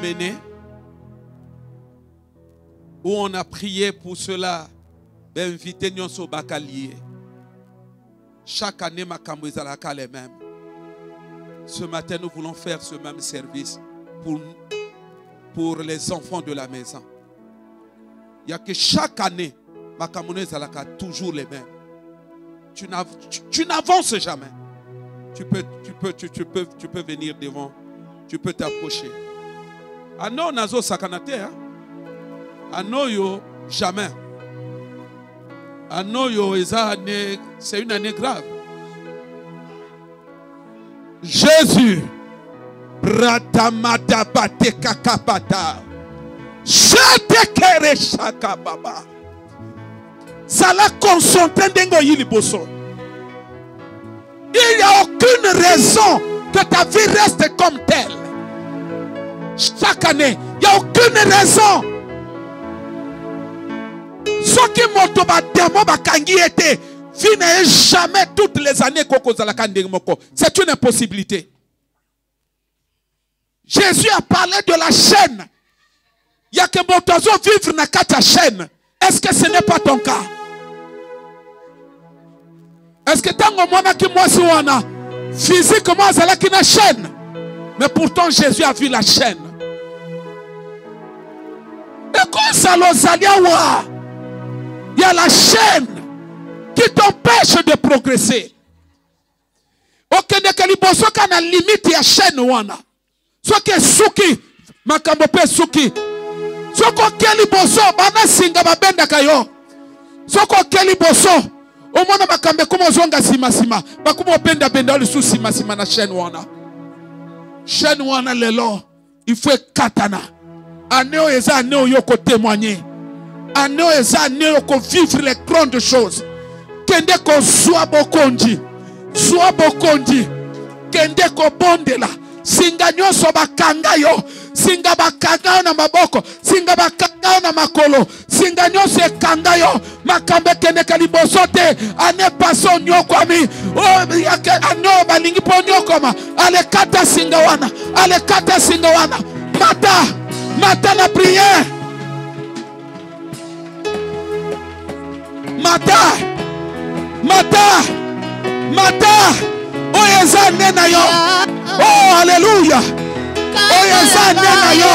mené où on a prié pour cela. Invité Nyonso Bakalié. Chaque année, Makambo ezalaka les mêmes. Ce matin, nous voulons faire ce même service pour les enfants de la maison. Il n'y a que chaque année, Makambo ezalaka toujours les mêmes. Tu n'avances jamais. Tu peux venir devant. Tu peux t'approcher. Ano nazo sakanate, ano yo jamais. Ano yo c'est une année grave. Jésus, bratamata bateka kapata, jetekere shaka baba. Sala consentant dengo yili boso. Il n'y a aucune raison que ta vie reste comme telle. Chaque année, il n'y a aucune raison. Ce qui motoba demo bakangi était, vie n'est jamais toutes les années koko zalakande moko. C'est une impossibilité. Jésus a parlé de la chaîne. Il y a que mon oiseau vivre na kata chaîne. Est-ce que ce n'est pas ton cas? Est-ce que tango mwana ki mwasi wana physiquement azala ki na chaîne? Mais pourtant Jésus a vu la chaîne. Et quand ça l'ozalia, il y a la chaîne qui t'empêche de progresser. Okende kaliboso kana limite ya chaîne wana. Soki suki makambo pe suki. Soko keliboso bana singa babenda kayo. Soko keliboso omona makambe kuma zonga sima sima. Bakuma benda benda le sous sima sima na chaîne wana. Chaîne wana lelo il faut katana. Aneo eza aneo yoko témoigner. Aneo eza aneo yoko vivre les grandes choses. Kende ko zwa bokonji. Zwa bokonji. Kende ko bondela. Singa nyoso bakanga yo. Singa bakanga na maboko. Singa bakanga na makolo. Singa nyoso ekanga yo. Makambe kende kalibosote. Ane paso nyokwami. Oh, yake ano balingi po nyokoma. Ale kata singa wana. Ale kata singa wana. Mata la prière. Mata. Oh, yeza nena yo. Oh, alléluia. Oh, yeza nena yo.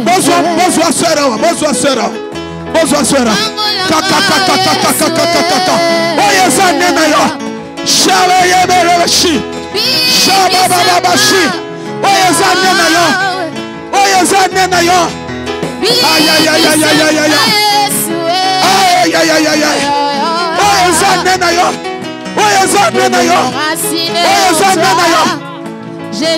Bonsoir sœur. Kaka. Oh, yeza nena yo. Shale yebereshi. Shabababashi. Oh, yeza nena yo. Oh, yeza nena yo. Aïe. Oh, yeza nena yo. Jésus est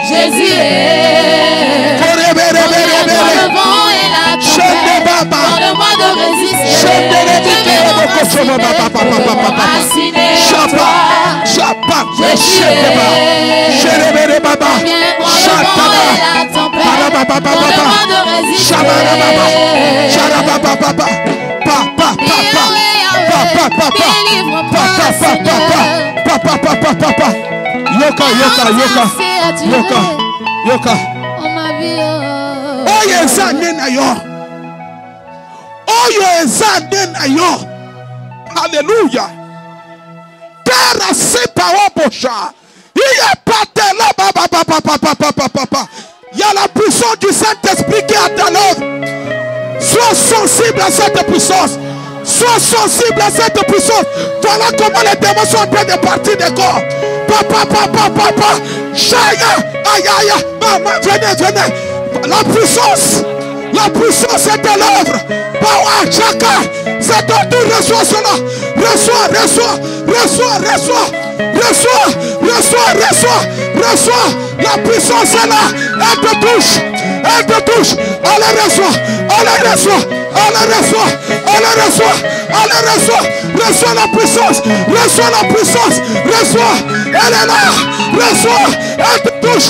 Jésus est dans le vent et la tempête, dans le mois de résister. Je vais m'enraciner en toi. Jésus est bien dans le vent et la tempête, dans le mois de résister. Délivre-moi, Yoka. Oh, yeza nena yo. Alléluia. Père, c'est pas au prochain. Il y a pas de là. Il y a la puissance du Saint-Esprit qui est à l'œuvre. Sois sensible à cette puissance. Voilà comment les démons sont en train de partir des corps. Papa. Chaya. Aïe. Maman, venez. La puissance est à l'œuvre. Bawa, chaka. C'est ton tour, reçois cela. Reçois. La puissance est là. Elle te touche. Allez, reçois. Reçois la puissance. Elle est là. Reçois. Elle te touche.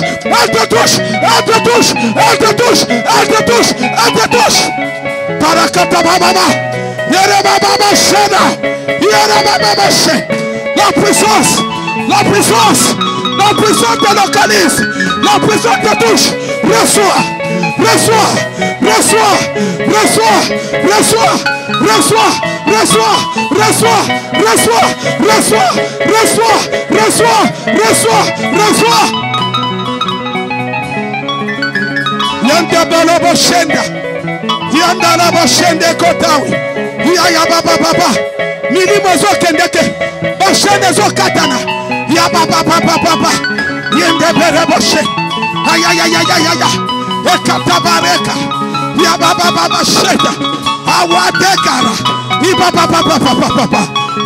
Parakata baba. Yere baba shena. La puissance te localise. La puissance te touche. Reçois. Yanda boshende kotawi. Ya baba. Milimo zo kendeke. Boshende zo katana. Ya baba. Yende bere boshe. Ayayayayaya. Ekatabareka. Ya baba sheda. Awadekara.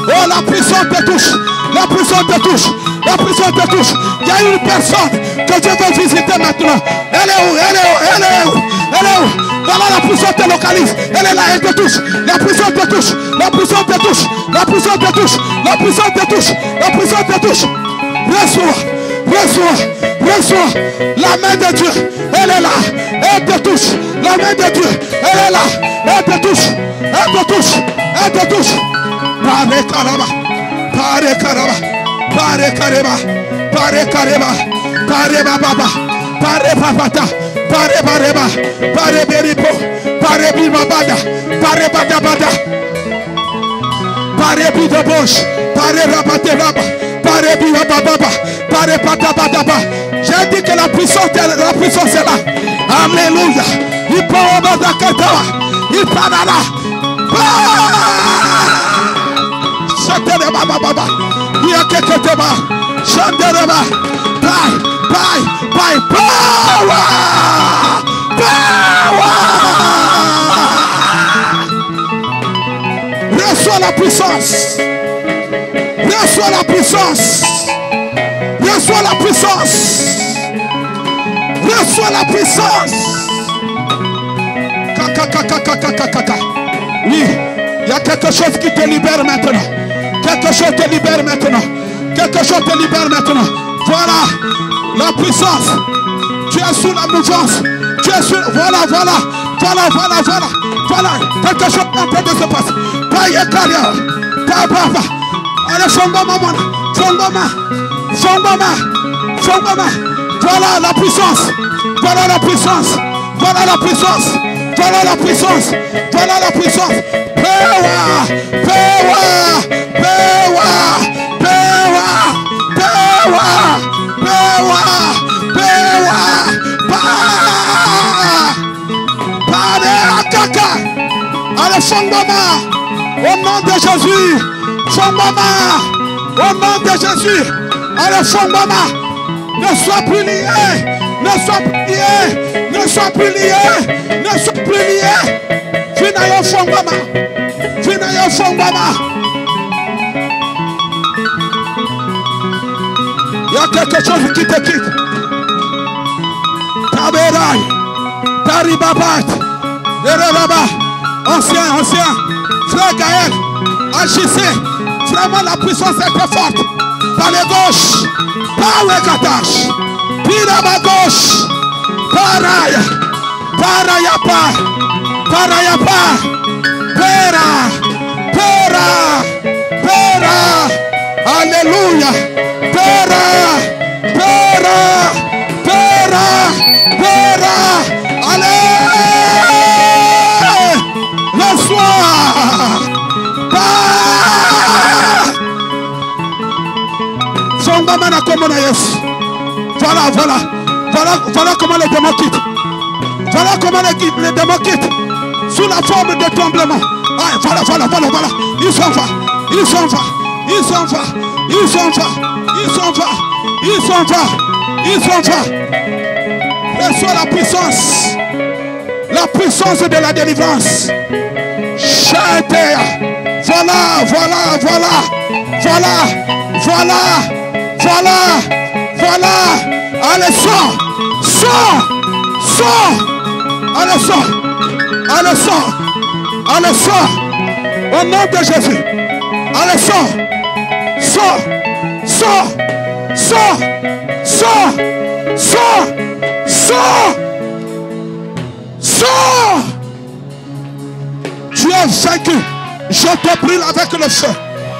Oh, la puissance te touche. La puissance te touche. La puissance te touche. Il y a une personne que Dieu veut visiter maintenant. Elle est où? Elle est où? Elle est où? Elle est où? Voilà, la puissance te localise. Elle est là, elle te touche. La puissance te touche. La puissance te touche. La puissance te touche. La puissance te touche. La puissance te touche. Reçois. Reçois. Reçois. La main de Dieu. Elle est là. Elle te touche. La main de Dieu. Elle est là. Elle te touche. Elle te touche. Elle te touche. Pare caraba. Pare caraba. Pare caraba. Pare caraba. Pare baba. Pare papata. Pare bareba. Pare beripo. Pare bibabada. Pare badabada. Pare bidabosh. Pare rabateraba. Pare bibababa. Pare patabadaba. J'ai dit que la puissance est là. Alléluia. Il parle de la katawa. Il parle là. Chantereba baba. Il y a quelque chose. Chantereba. Bye. Bye. Bye. Power. Power. Reçois la puissance. Reçois la puissance. Reçois la puissance. Reçois la puissance. Oui, il y a quelque chose qui te libère maintenant. Quelque chose te libère maintenant. Quelque chose te libère maintenant. Voilà la puissance. Tu es sous la mouvance. Tu es sous. Voilà. Quelque chose est en train de se passer. Paye carrière. Papa. Allez, Fongoma. Voilà la puissance. Voilà la puissance. Voilà la puissance. Voilà la puissance. Voilà la puissance. Power. Allez, Fongoma. Au nom de Jésus. Fongoma. Au nom de Jésus. Allez, Fongoma. Ne sois plus lié. Ne sois plus lié. Ne sois plus lié. Ne sois plus lié. Finayo Fongoma. Finayo Fongoma. Il y a quelque chose qui te quitte. Taberai. Taribabat. Ereraba. Ancien. Frère Gaël. Agissez. Vraiment la puissance est très forte. Par les gauches. Par les katash. Pira ma gauche. Paraya. Pera. Alléluia. Pera. Allez. Voilà comment les démons quittent. Voilà comment les démons quittent. Sous la forme de tremblement. Ah, voilà. Ils s'en vont. Reçois la puissance. La puissance de la délivrance. Chantez. Voilà. Allez, sors. Allez, sors. Au nom de Jésus. Allez, sors. Tu es vaincu. Je te brûle avec le feu.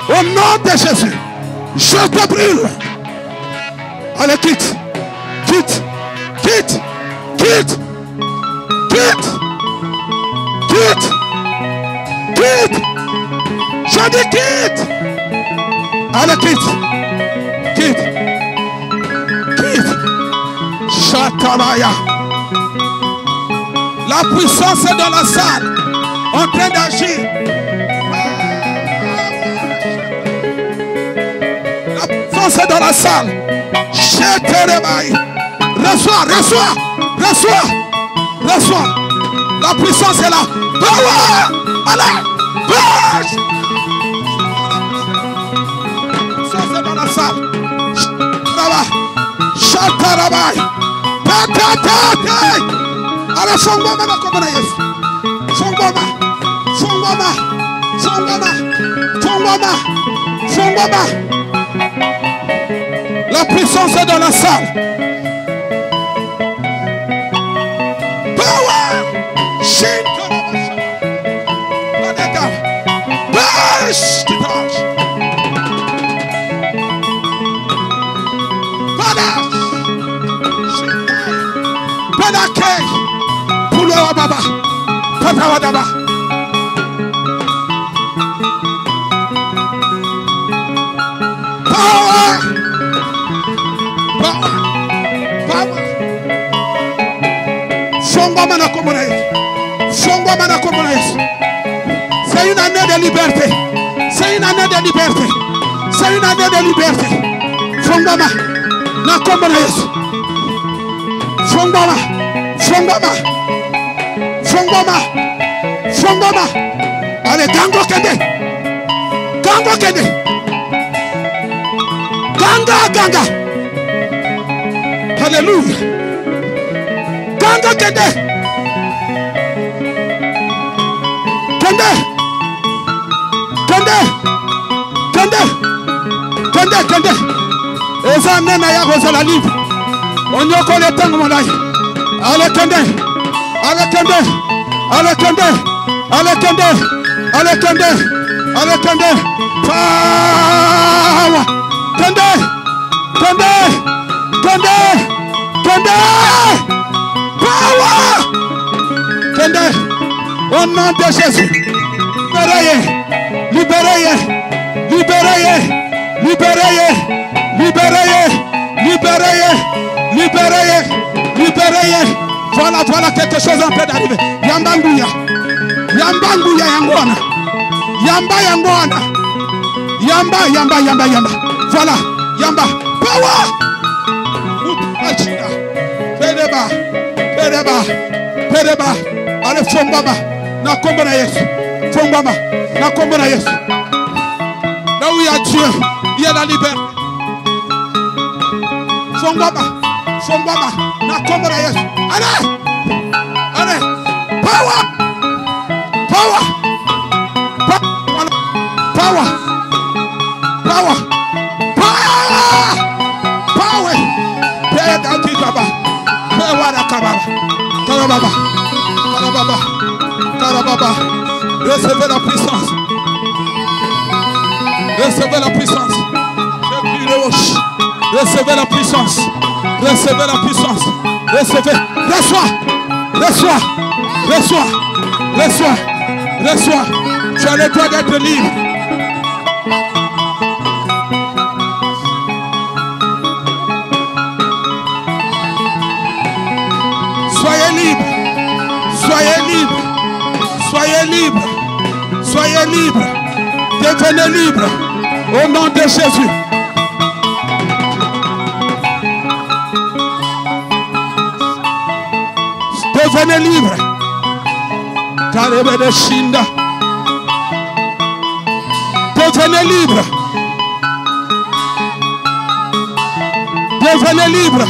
Au nom de Jésus. Je te brûle. Allez, quitte. Je dis quitte. Allez, quitte. Chakalaya. La puissance est dans la salle. En train d'agir. La puissance est dans la salle. Reçois. La puissance est là. Allez. Atarabai. Patatate. Ala fongoma na komona Yesu. Fongoma. Fongoma. Fongoma. Fongoma. Fongoma. La puissance est dans la salle. Power. Shinto. Badata. Bash. Badake. Pulo baba. Papa wadaba. Power. Power. Power. Fongoma na komona Yesu. Fongoma na komona Yesu. C'est une année de liberté. C'est une année de liberté. C'est une année de liberté. Fongoma na komona Yesu. Fongoma. Fongoma. Fongoma. Fongoma. Allez, gango kende. Gango kende. Ganga, ganga. Alléluia. Ganga kende. Kende. Kende. Kende. Kende, kende. Eza nena ya rozala libre. On y a encore le temps de mon aïe. Allez, kende. Allez, kende. Allez, kende. Allez, kende. Allez, kende. Allez, kende. Power. Kende. Kende. Kende. Kende. Power. Kende. Au nom de Jésus. Libérez. Libérez. Libérez. Libérez. Libérez. Libérez. Libérez. Libérez. Voilà, voilà quelque chose en train d'arriver. Yambanguya. Yambanguya yangwana. Yamba yangwana. Yamba, yamba, yamba, yamba. Voilà. Yamba. Power. Achida. Pedeba. Pedeba. Pedeba. Allez, Fongoma. Na kombo na Yesu. Fongoma. Na kombo na Yesu. Là où il y a Dieu, il y a la liberté. Fongoma. Fongoma. Na kombo na Yesu. Allez. Allez. Power. Power. Power. Power. Power. Power. Power. Peda kibaba. Power akababa. Karababa. Karababa. Karababa. Recevez la puissance. Recevez la puissance. Recevez la puissance. Recevez la puissance. Recevez. Reçois. Reçois. Reçois. Reçois. Reçois. Tu as le droit d'être libre. Soyez libre. Soyez libre. Soyez libre. Soyez libre. Devenez libre. Au nom de Jésus. Devenez libre. Karebe de Shinda. Devenez libre. Devenez libre.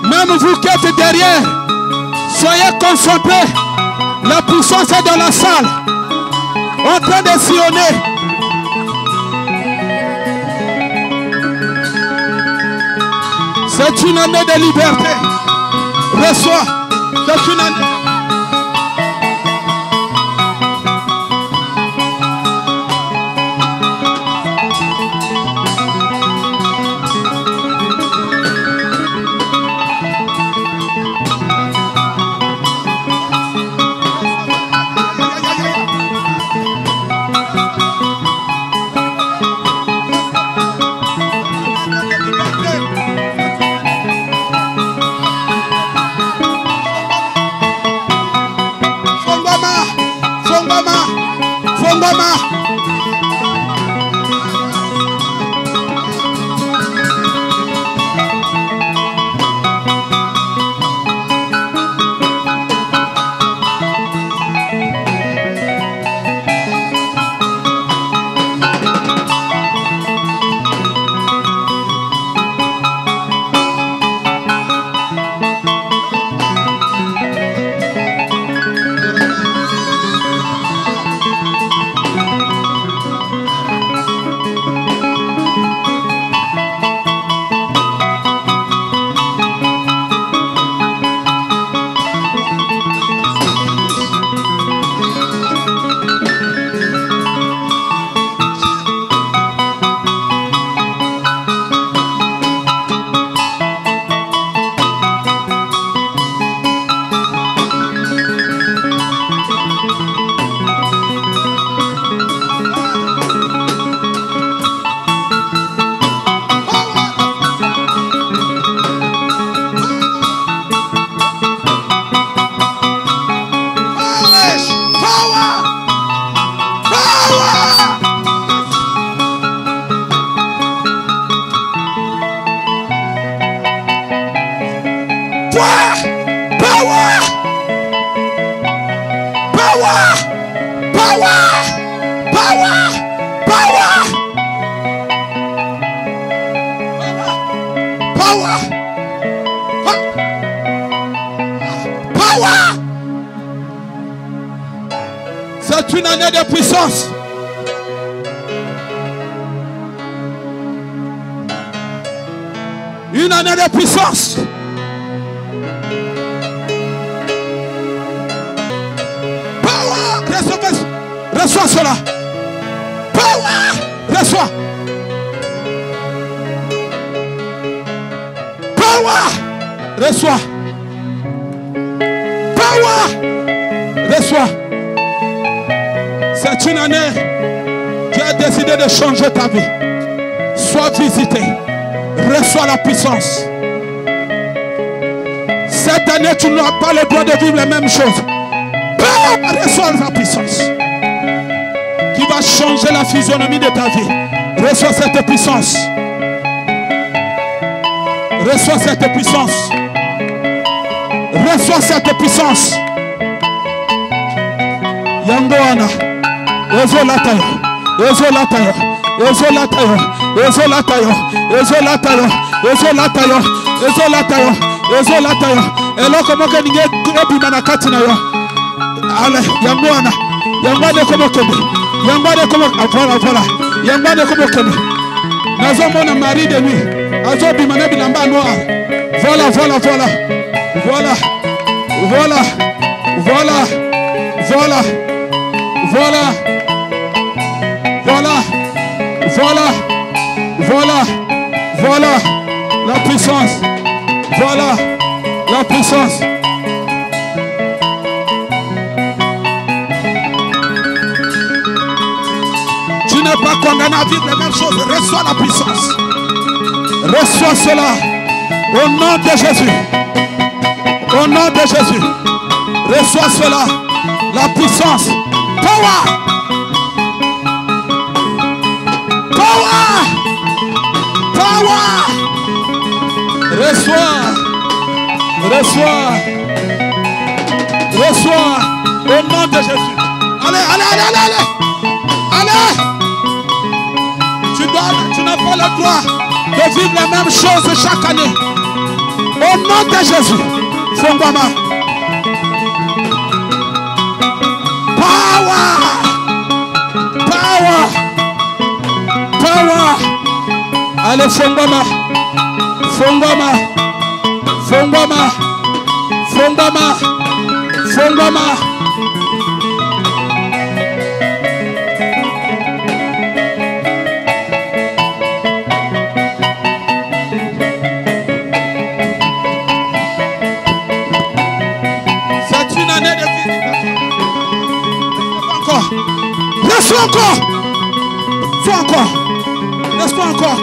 Même vous qui êtes derrière, soyez concentrés. La puissance est dans la salle. En train de sillonner. C'est une année de liberté. Reçois. C'est une année. Power! Power! Power! Power! Power! C'est une année de puissance. Une année de puissance. Power! Reçois cela. Power! Reçois. Power! Reçois. Power! Reçois. C'est une année. Tu as décidé de changer ta vie. Sois visité. Reçois la puissance. Cette année, tu n'auras pas le droit de vivre les mêmes choses. Reçois la puissance qui va changer la physionomie de ta vie. Reçois cette puissance. Reçois cette puissance. Reçois cette puissance. Yangoana. Ozolatayo. Ozolatayo. Ozolatayo. Ozolatayo. Ozolatayo. Ozolatayo. Ozolatayo. Ozolatayo. Elo komoke ninge kuopi manakati na yo. Ale, Yangoana. Yangoane komoke. Yangoane komoke. Voilà. Yangoane komoke. Nazo mona mari de nuit. Azo bimane bilamba noir. Voilà. Voilà. Voilà. La puissance. Voilà. La puissance. Tu n'es pas condamné à vivre les mêmes choses. Reçois la puissance. Reçois cela. Au nom de Jésus. Au nom de Jésus. Reçois cela. La puissance. Power. Power. Power. Reçois. Reçois. Reçois. Au nom de Jésus. Allez. Tu n'as pas le droit de vivre les mêmes choses chaque année. Au nom de Jésus. Fongwama. Power. Allez, Fongwama. C'est une année de visitation. Reçois encore. Reçois encore.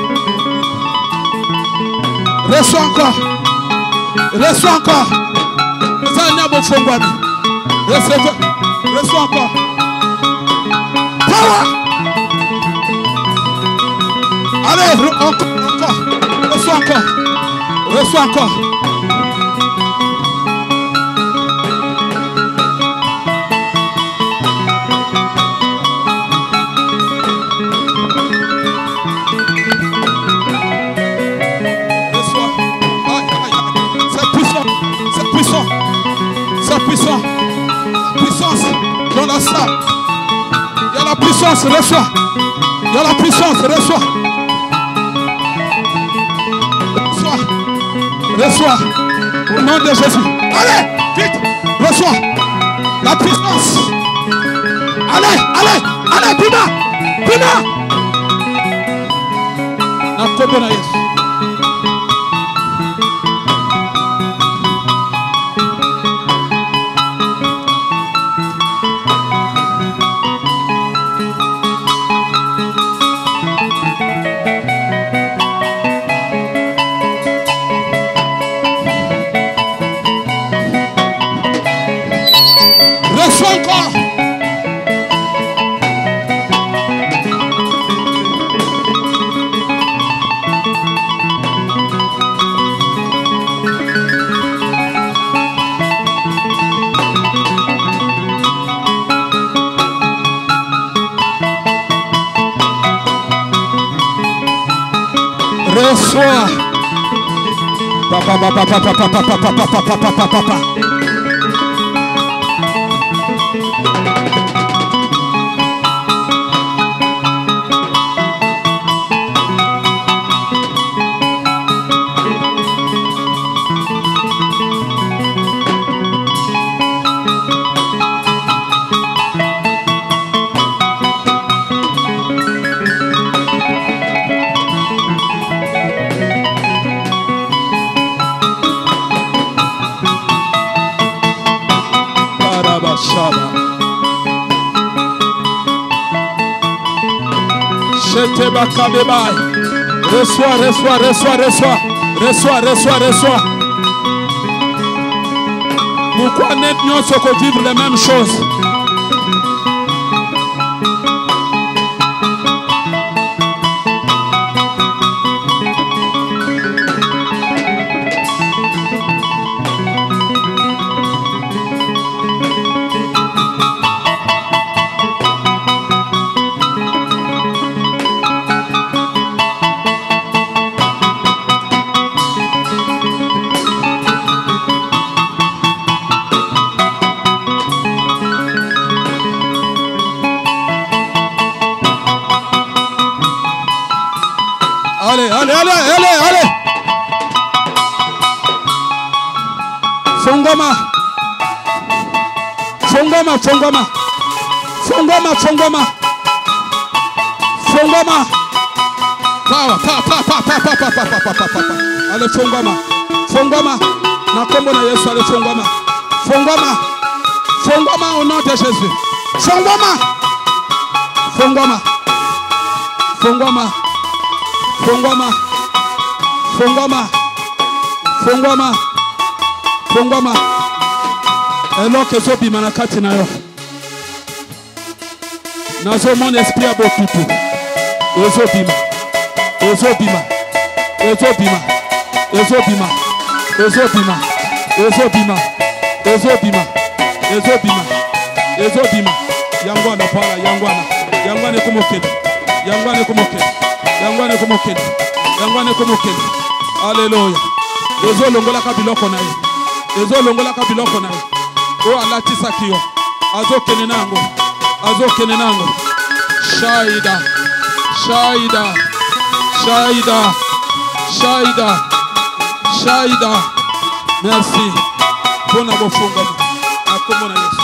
Reçois encore. Power. Allez, encore. Reçois encore. Dans la salle. Il y a la puissance, reçois. Il y a la puissance, reçois. Reçois. Au nom de Jésus. Allez, vite. Reçois. La puissance. Allez, Pima. Nakobona Yesu. Reçois. Papa, papa, papa, papa, papa, papa, papa, papa, papa. Reçois, reçois, reçois, reçois. Reçois, reçois, reçois. Pourquoi n'est-ce pas vivre les mêmes choses? Allez, allez, allez, allez, allez. Fongoma. Fongoma, fongoma. Fongoma, fongoma. Fongoma. Power, power, power, power, power, power, power, power, power. Allez, fongoma. Fongoma. Na kombo na Yesu, allez, fongoma. Fongoma. Fongoma au nom de Jésus. Fongoma. Fongoma. Fongoma. Fongoma, fongoma, fongoma, fongoma. Alors que ce bima na kati na yo. Nazo mon esprit a botutu. Ozo bima, ozo bima, ozo bima, ozo bima, ozo bima, ozo bima, ozo bima, ozo bima, ozo bima. Yangwana pala, yangwana, yangwana kumokeni, yangwana kumokeni. Yangwane kumokeni. Yangwane kumokeni. Alléluia. Ezo longola kabiloko na ye. Ezo longola kabiloko na ye. O alatisa kiyo. Azo kene nango. Azo kene nango. Shaida. Shaida. Shaida. Shaida. Shaida. Merci. Bona bofungama. Akomo na Yesu.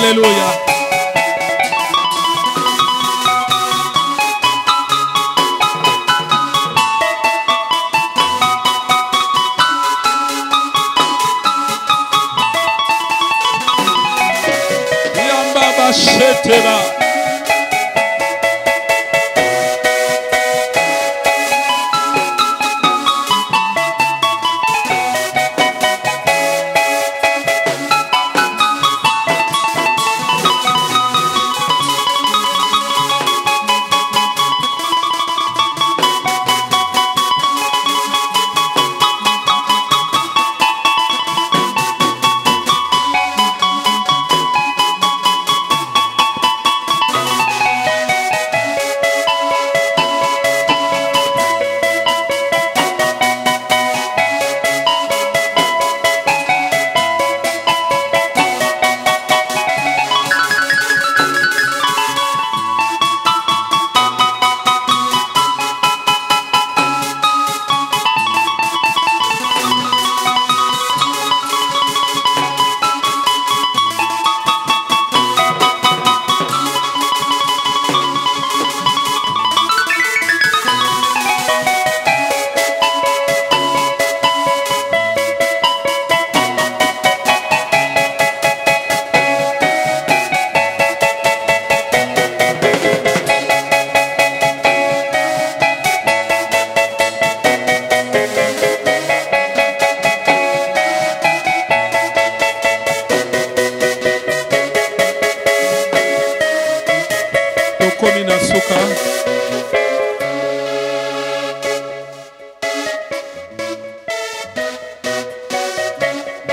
Alléluia. Yamba basheteba.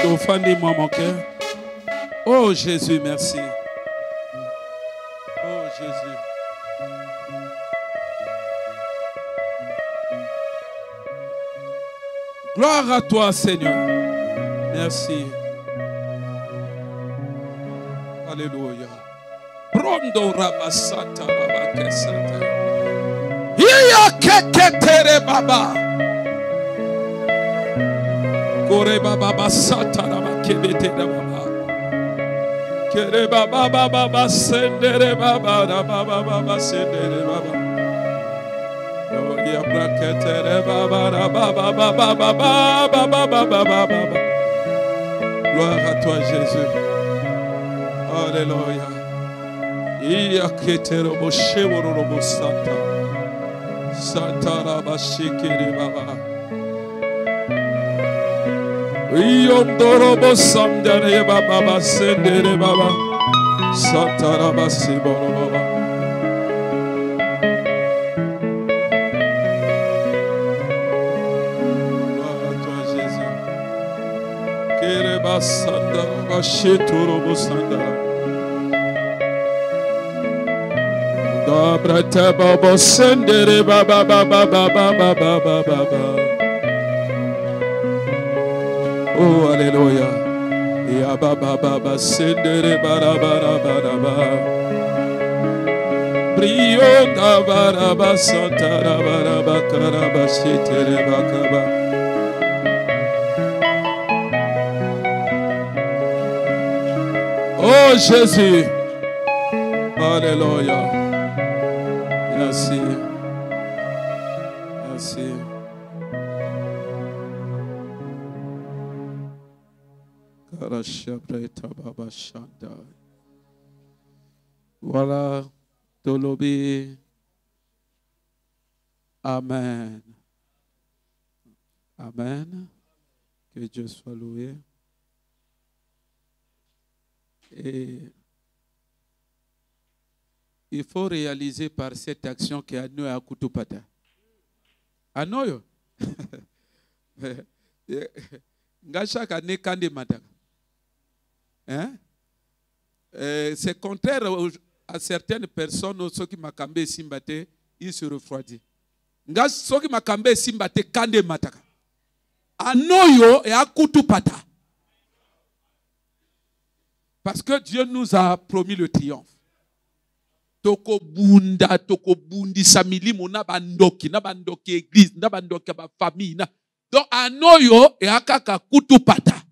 Offendez-moi mon cœur. Oh Jésus, merci. Oh Jésus. Gloire à toi, Seigneur. Merci. Alléluia. Prondo rabasata rabakesata. Iya keketere baba. Kore baba basata rabakebete baba. Kere baba baba sendere baba baba baba sendere baba. Ya braketere baba baba baba baba baba baba baba. Gloire à toi Jésus. Alléluia. Iya ketero bosheworo robo santa. Santa rabashikere baba. Iyondoro bosamdere baba sendere baba. Santa rabasiboro baba. Sanda bashetoro bosanda dobra taba bosendere baba baba baba baba baba. Oh alléluia. Ya baba baba sendere bara bara bara bara. Brio da bara basanta bara bakara bashetere bakaba. Oh Jésus. Alléluia. Merci. Merci. Voilà. Tolobi. Amen. Amen. Que Dieu soit loué. Et il faut réaliser par cette action qu'il y a nous à Kutupata. Anoyo. Ngashaka ne kande mataka. Hein? C'est contraire à certaines personnes, ceux qui m'akambe simbate, ils se refroidissent. Ngash ceux qui m'akambe simbate kande mataka. Anoyo et à Kutupata. Parce que Dieu nous a promis le triomphe. Toko bunda, toko bundi samili mona bandoki, na bandoki église, na bandoki ba famille na. Donc anoyo et akaka kutupata.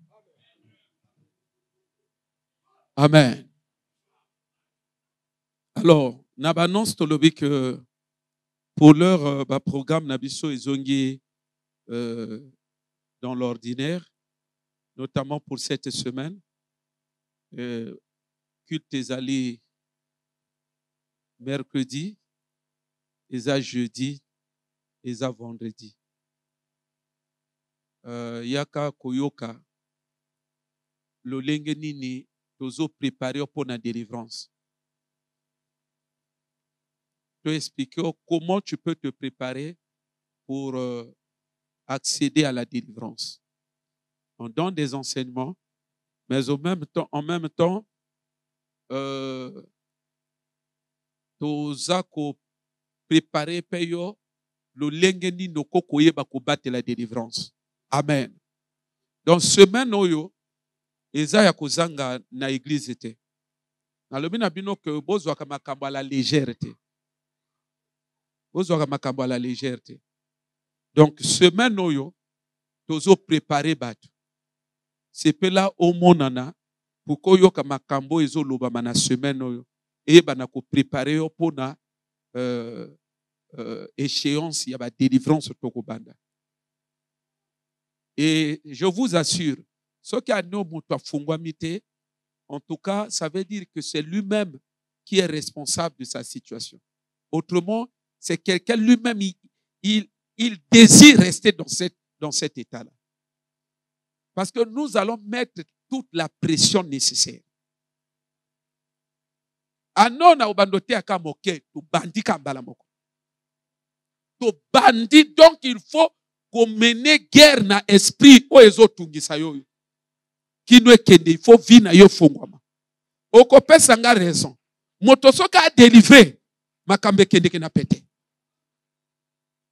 Amen. Alors, n'abannonce tolobi que pour leur programme nabiso ezongi dans l'ordinaire, notamment pour cette semaine. Culte est allé mercredi, et jeudi, et vendredi. Yaka koyoka, le lengenini, tozo préparé pour la délivrance. Je vais expliquer comment tu peux te préparer pour accéder à la délivrance. On donne des enseignements. Mais en même temps, toza ko préparer peyo le lengeni no kokoye ba ko battre la délivrance. Amen. Donc semaine oyo eza ya kozanga na église te. Na lobi na bino que bozwa ka makambo la légèreté. Bozwa ka makambo la légèreté. Donc semaine oyo tozo préparer battre. C'est pe là au monana pour koyo ka makambo ezo loba na semaine oyo et bana ko préparer pour na échéance ya ba délivrance toko banda. Et je vous assure, ce qui a no moto afungwa mité, en tout cas, ça veut dire que c'est lui-même qui est responsable de sa situation. Autrement, c'est quelqu'un lui-même il désire rester dans cet état-là. Parce que nous allons mettre toute la pression nécessaire. Anona ubandote akamoke, tu bandi kambala moko. Tu bandi, donc il faut qu'on mène guerre na esprit o ezo tungisa yoyo. kino ekende, il faut vina yo fongwama. Okopesa nga raison. Moto soka a délivré, makambe kende kena pété.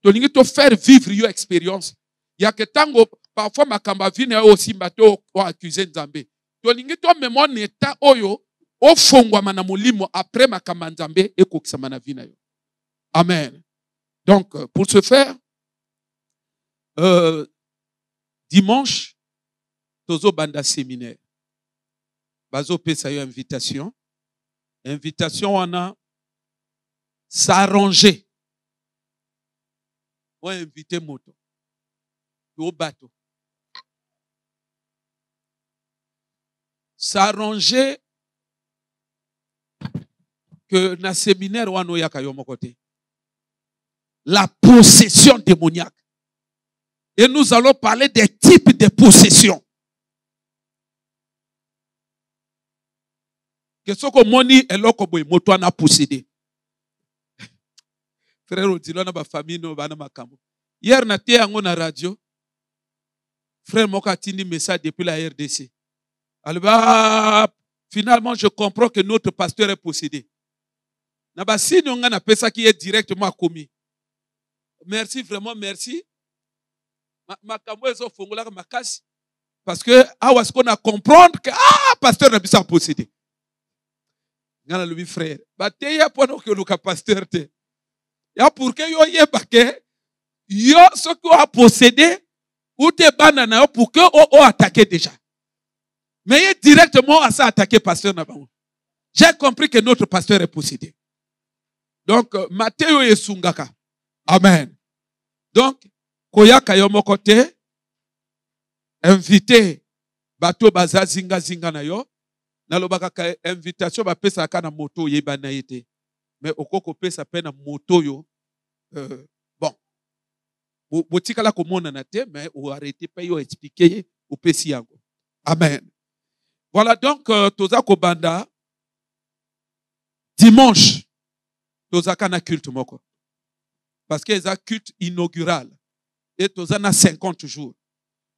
Tolingi to faire vivre yo expérience. Ya que tango, parfois makamba vina yo aussi bato o accusé nzambe. Tolingi to memo neta oyo, o fongwama na molimo après makamba nzambe ekokisama na vina yo. Amen. Donc, pour ce faire, dimanche, tozo banda séminaire. Bazo pesa yo invitation. Invitation wana s'arranger. On invité moto. Yo bateau. S'arranger que na séminaire wano yaka yo mokote. La possession démoniaque. Et nous allons parler des types de possession. Que ce que moni eloko boy moto ana possédé. Frère Odilo na ba famille no bana makambo. Hier na te yango na radio. Frère moko atindi message depuis la RDC. Alors finalement je comprends que notre pasteur est possédé. Na ba signe nga na pesa qui est directement commis. Merci vraiment merci. Makambo ezo fongola makasi parce que awas qu'on a comprendre que pasteur na bisa possédé. Ngana lui frère. Ba te ya pono que le pasteur te. Ya pour que yo yeba ke yo ce qu'on a possédé ou te banana yo pour que o attaquer déjà. Mais il est directement à ça attaquer pasteur na bango. J'ai compris que notre pasteur est possédé. Donc Matthieu Esungaka. Amen. Donc koyaka yo mokote invité bato baza zinga zinga na yo nalobaka ka invitation ba pesa ka na moto yeba na yete mais okoko pesa pe na moto yo bon botikala komona na te mais ou arrêter pa yo expliquer au pesi yango. Amen. Voilà donc toza ko banda dimanche toza kana culte moko parce que eza culte inaugural. Et tozana 50 jours.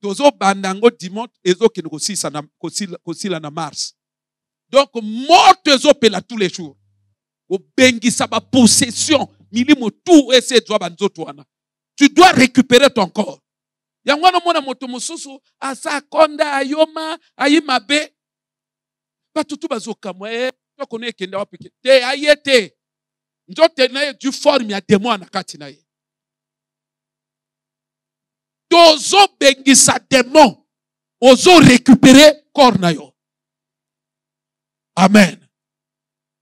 Tozo bandango dimanche ezo kene kosila na mars. Donc mort ezo pela tous les jours. O bengi saba possession milimo tout ese doit banzoto wana. Tu dois récupérer ton corps. Yangwana mona moto mususu asa konda ayoma ayimabe. Batutu bazoka mwe to kone kenda wapike. Te ayete. Njote na du forme ya démon na kati na ye. Ozo bengisa démon, ozo récupérer corps na yo. Amen.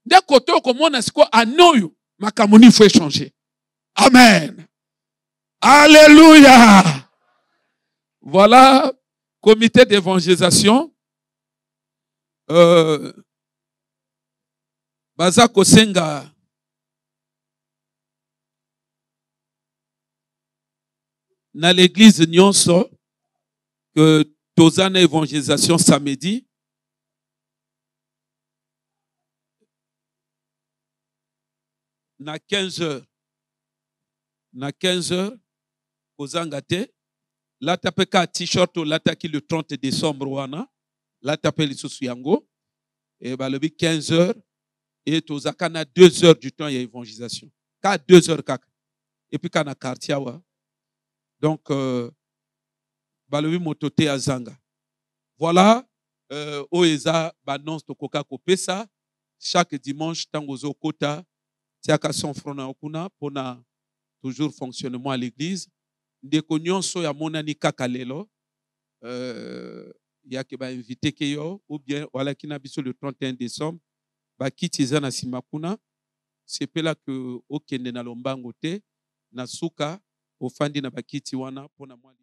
Dès côté comme siko anoyo makamoni faut changer. Amen. Alléluia. Voilà comité d'évangélisation. Baza kosenga dans l'église Nyonso, que tozana évangélisation samedi, na 15h. Na 15h, kozangate, la tape ka t-shirt la taki le 30 décembre wana, la tape le yango, et bah le 15h, et tozaka na 2h du temps, il y a évangélisation. Ka 2h kaka. Et puis kana quartier wa. Donc, balobi motote azanga. Voilà, oeza banonce to koka kopesa chaque dimanche tangozo kota tiaka son front na okuna pona toujours fonctionnement à l'église. Ndeko nyonso ya monani kaka lelo yake ba invité ke yo ou bien wala kina biso le 31 décembre ba kitiza na simakuna c'est pela que okende na lombango te na suka ofandi na bakiti wana pona mwa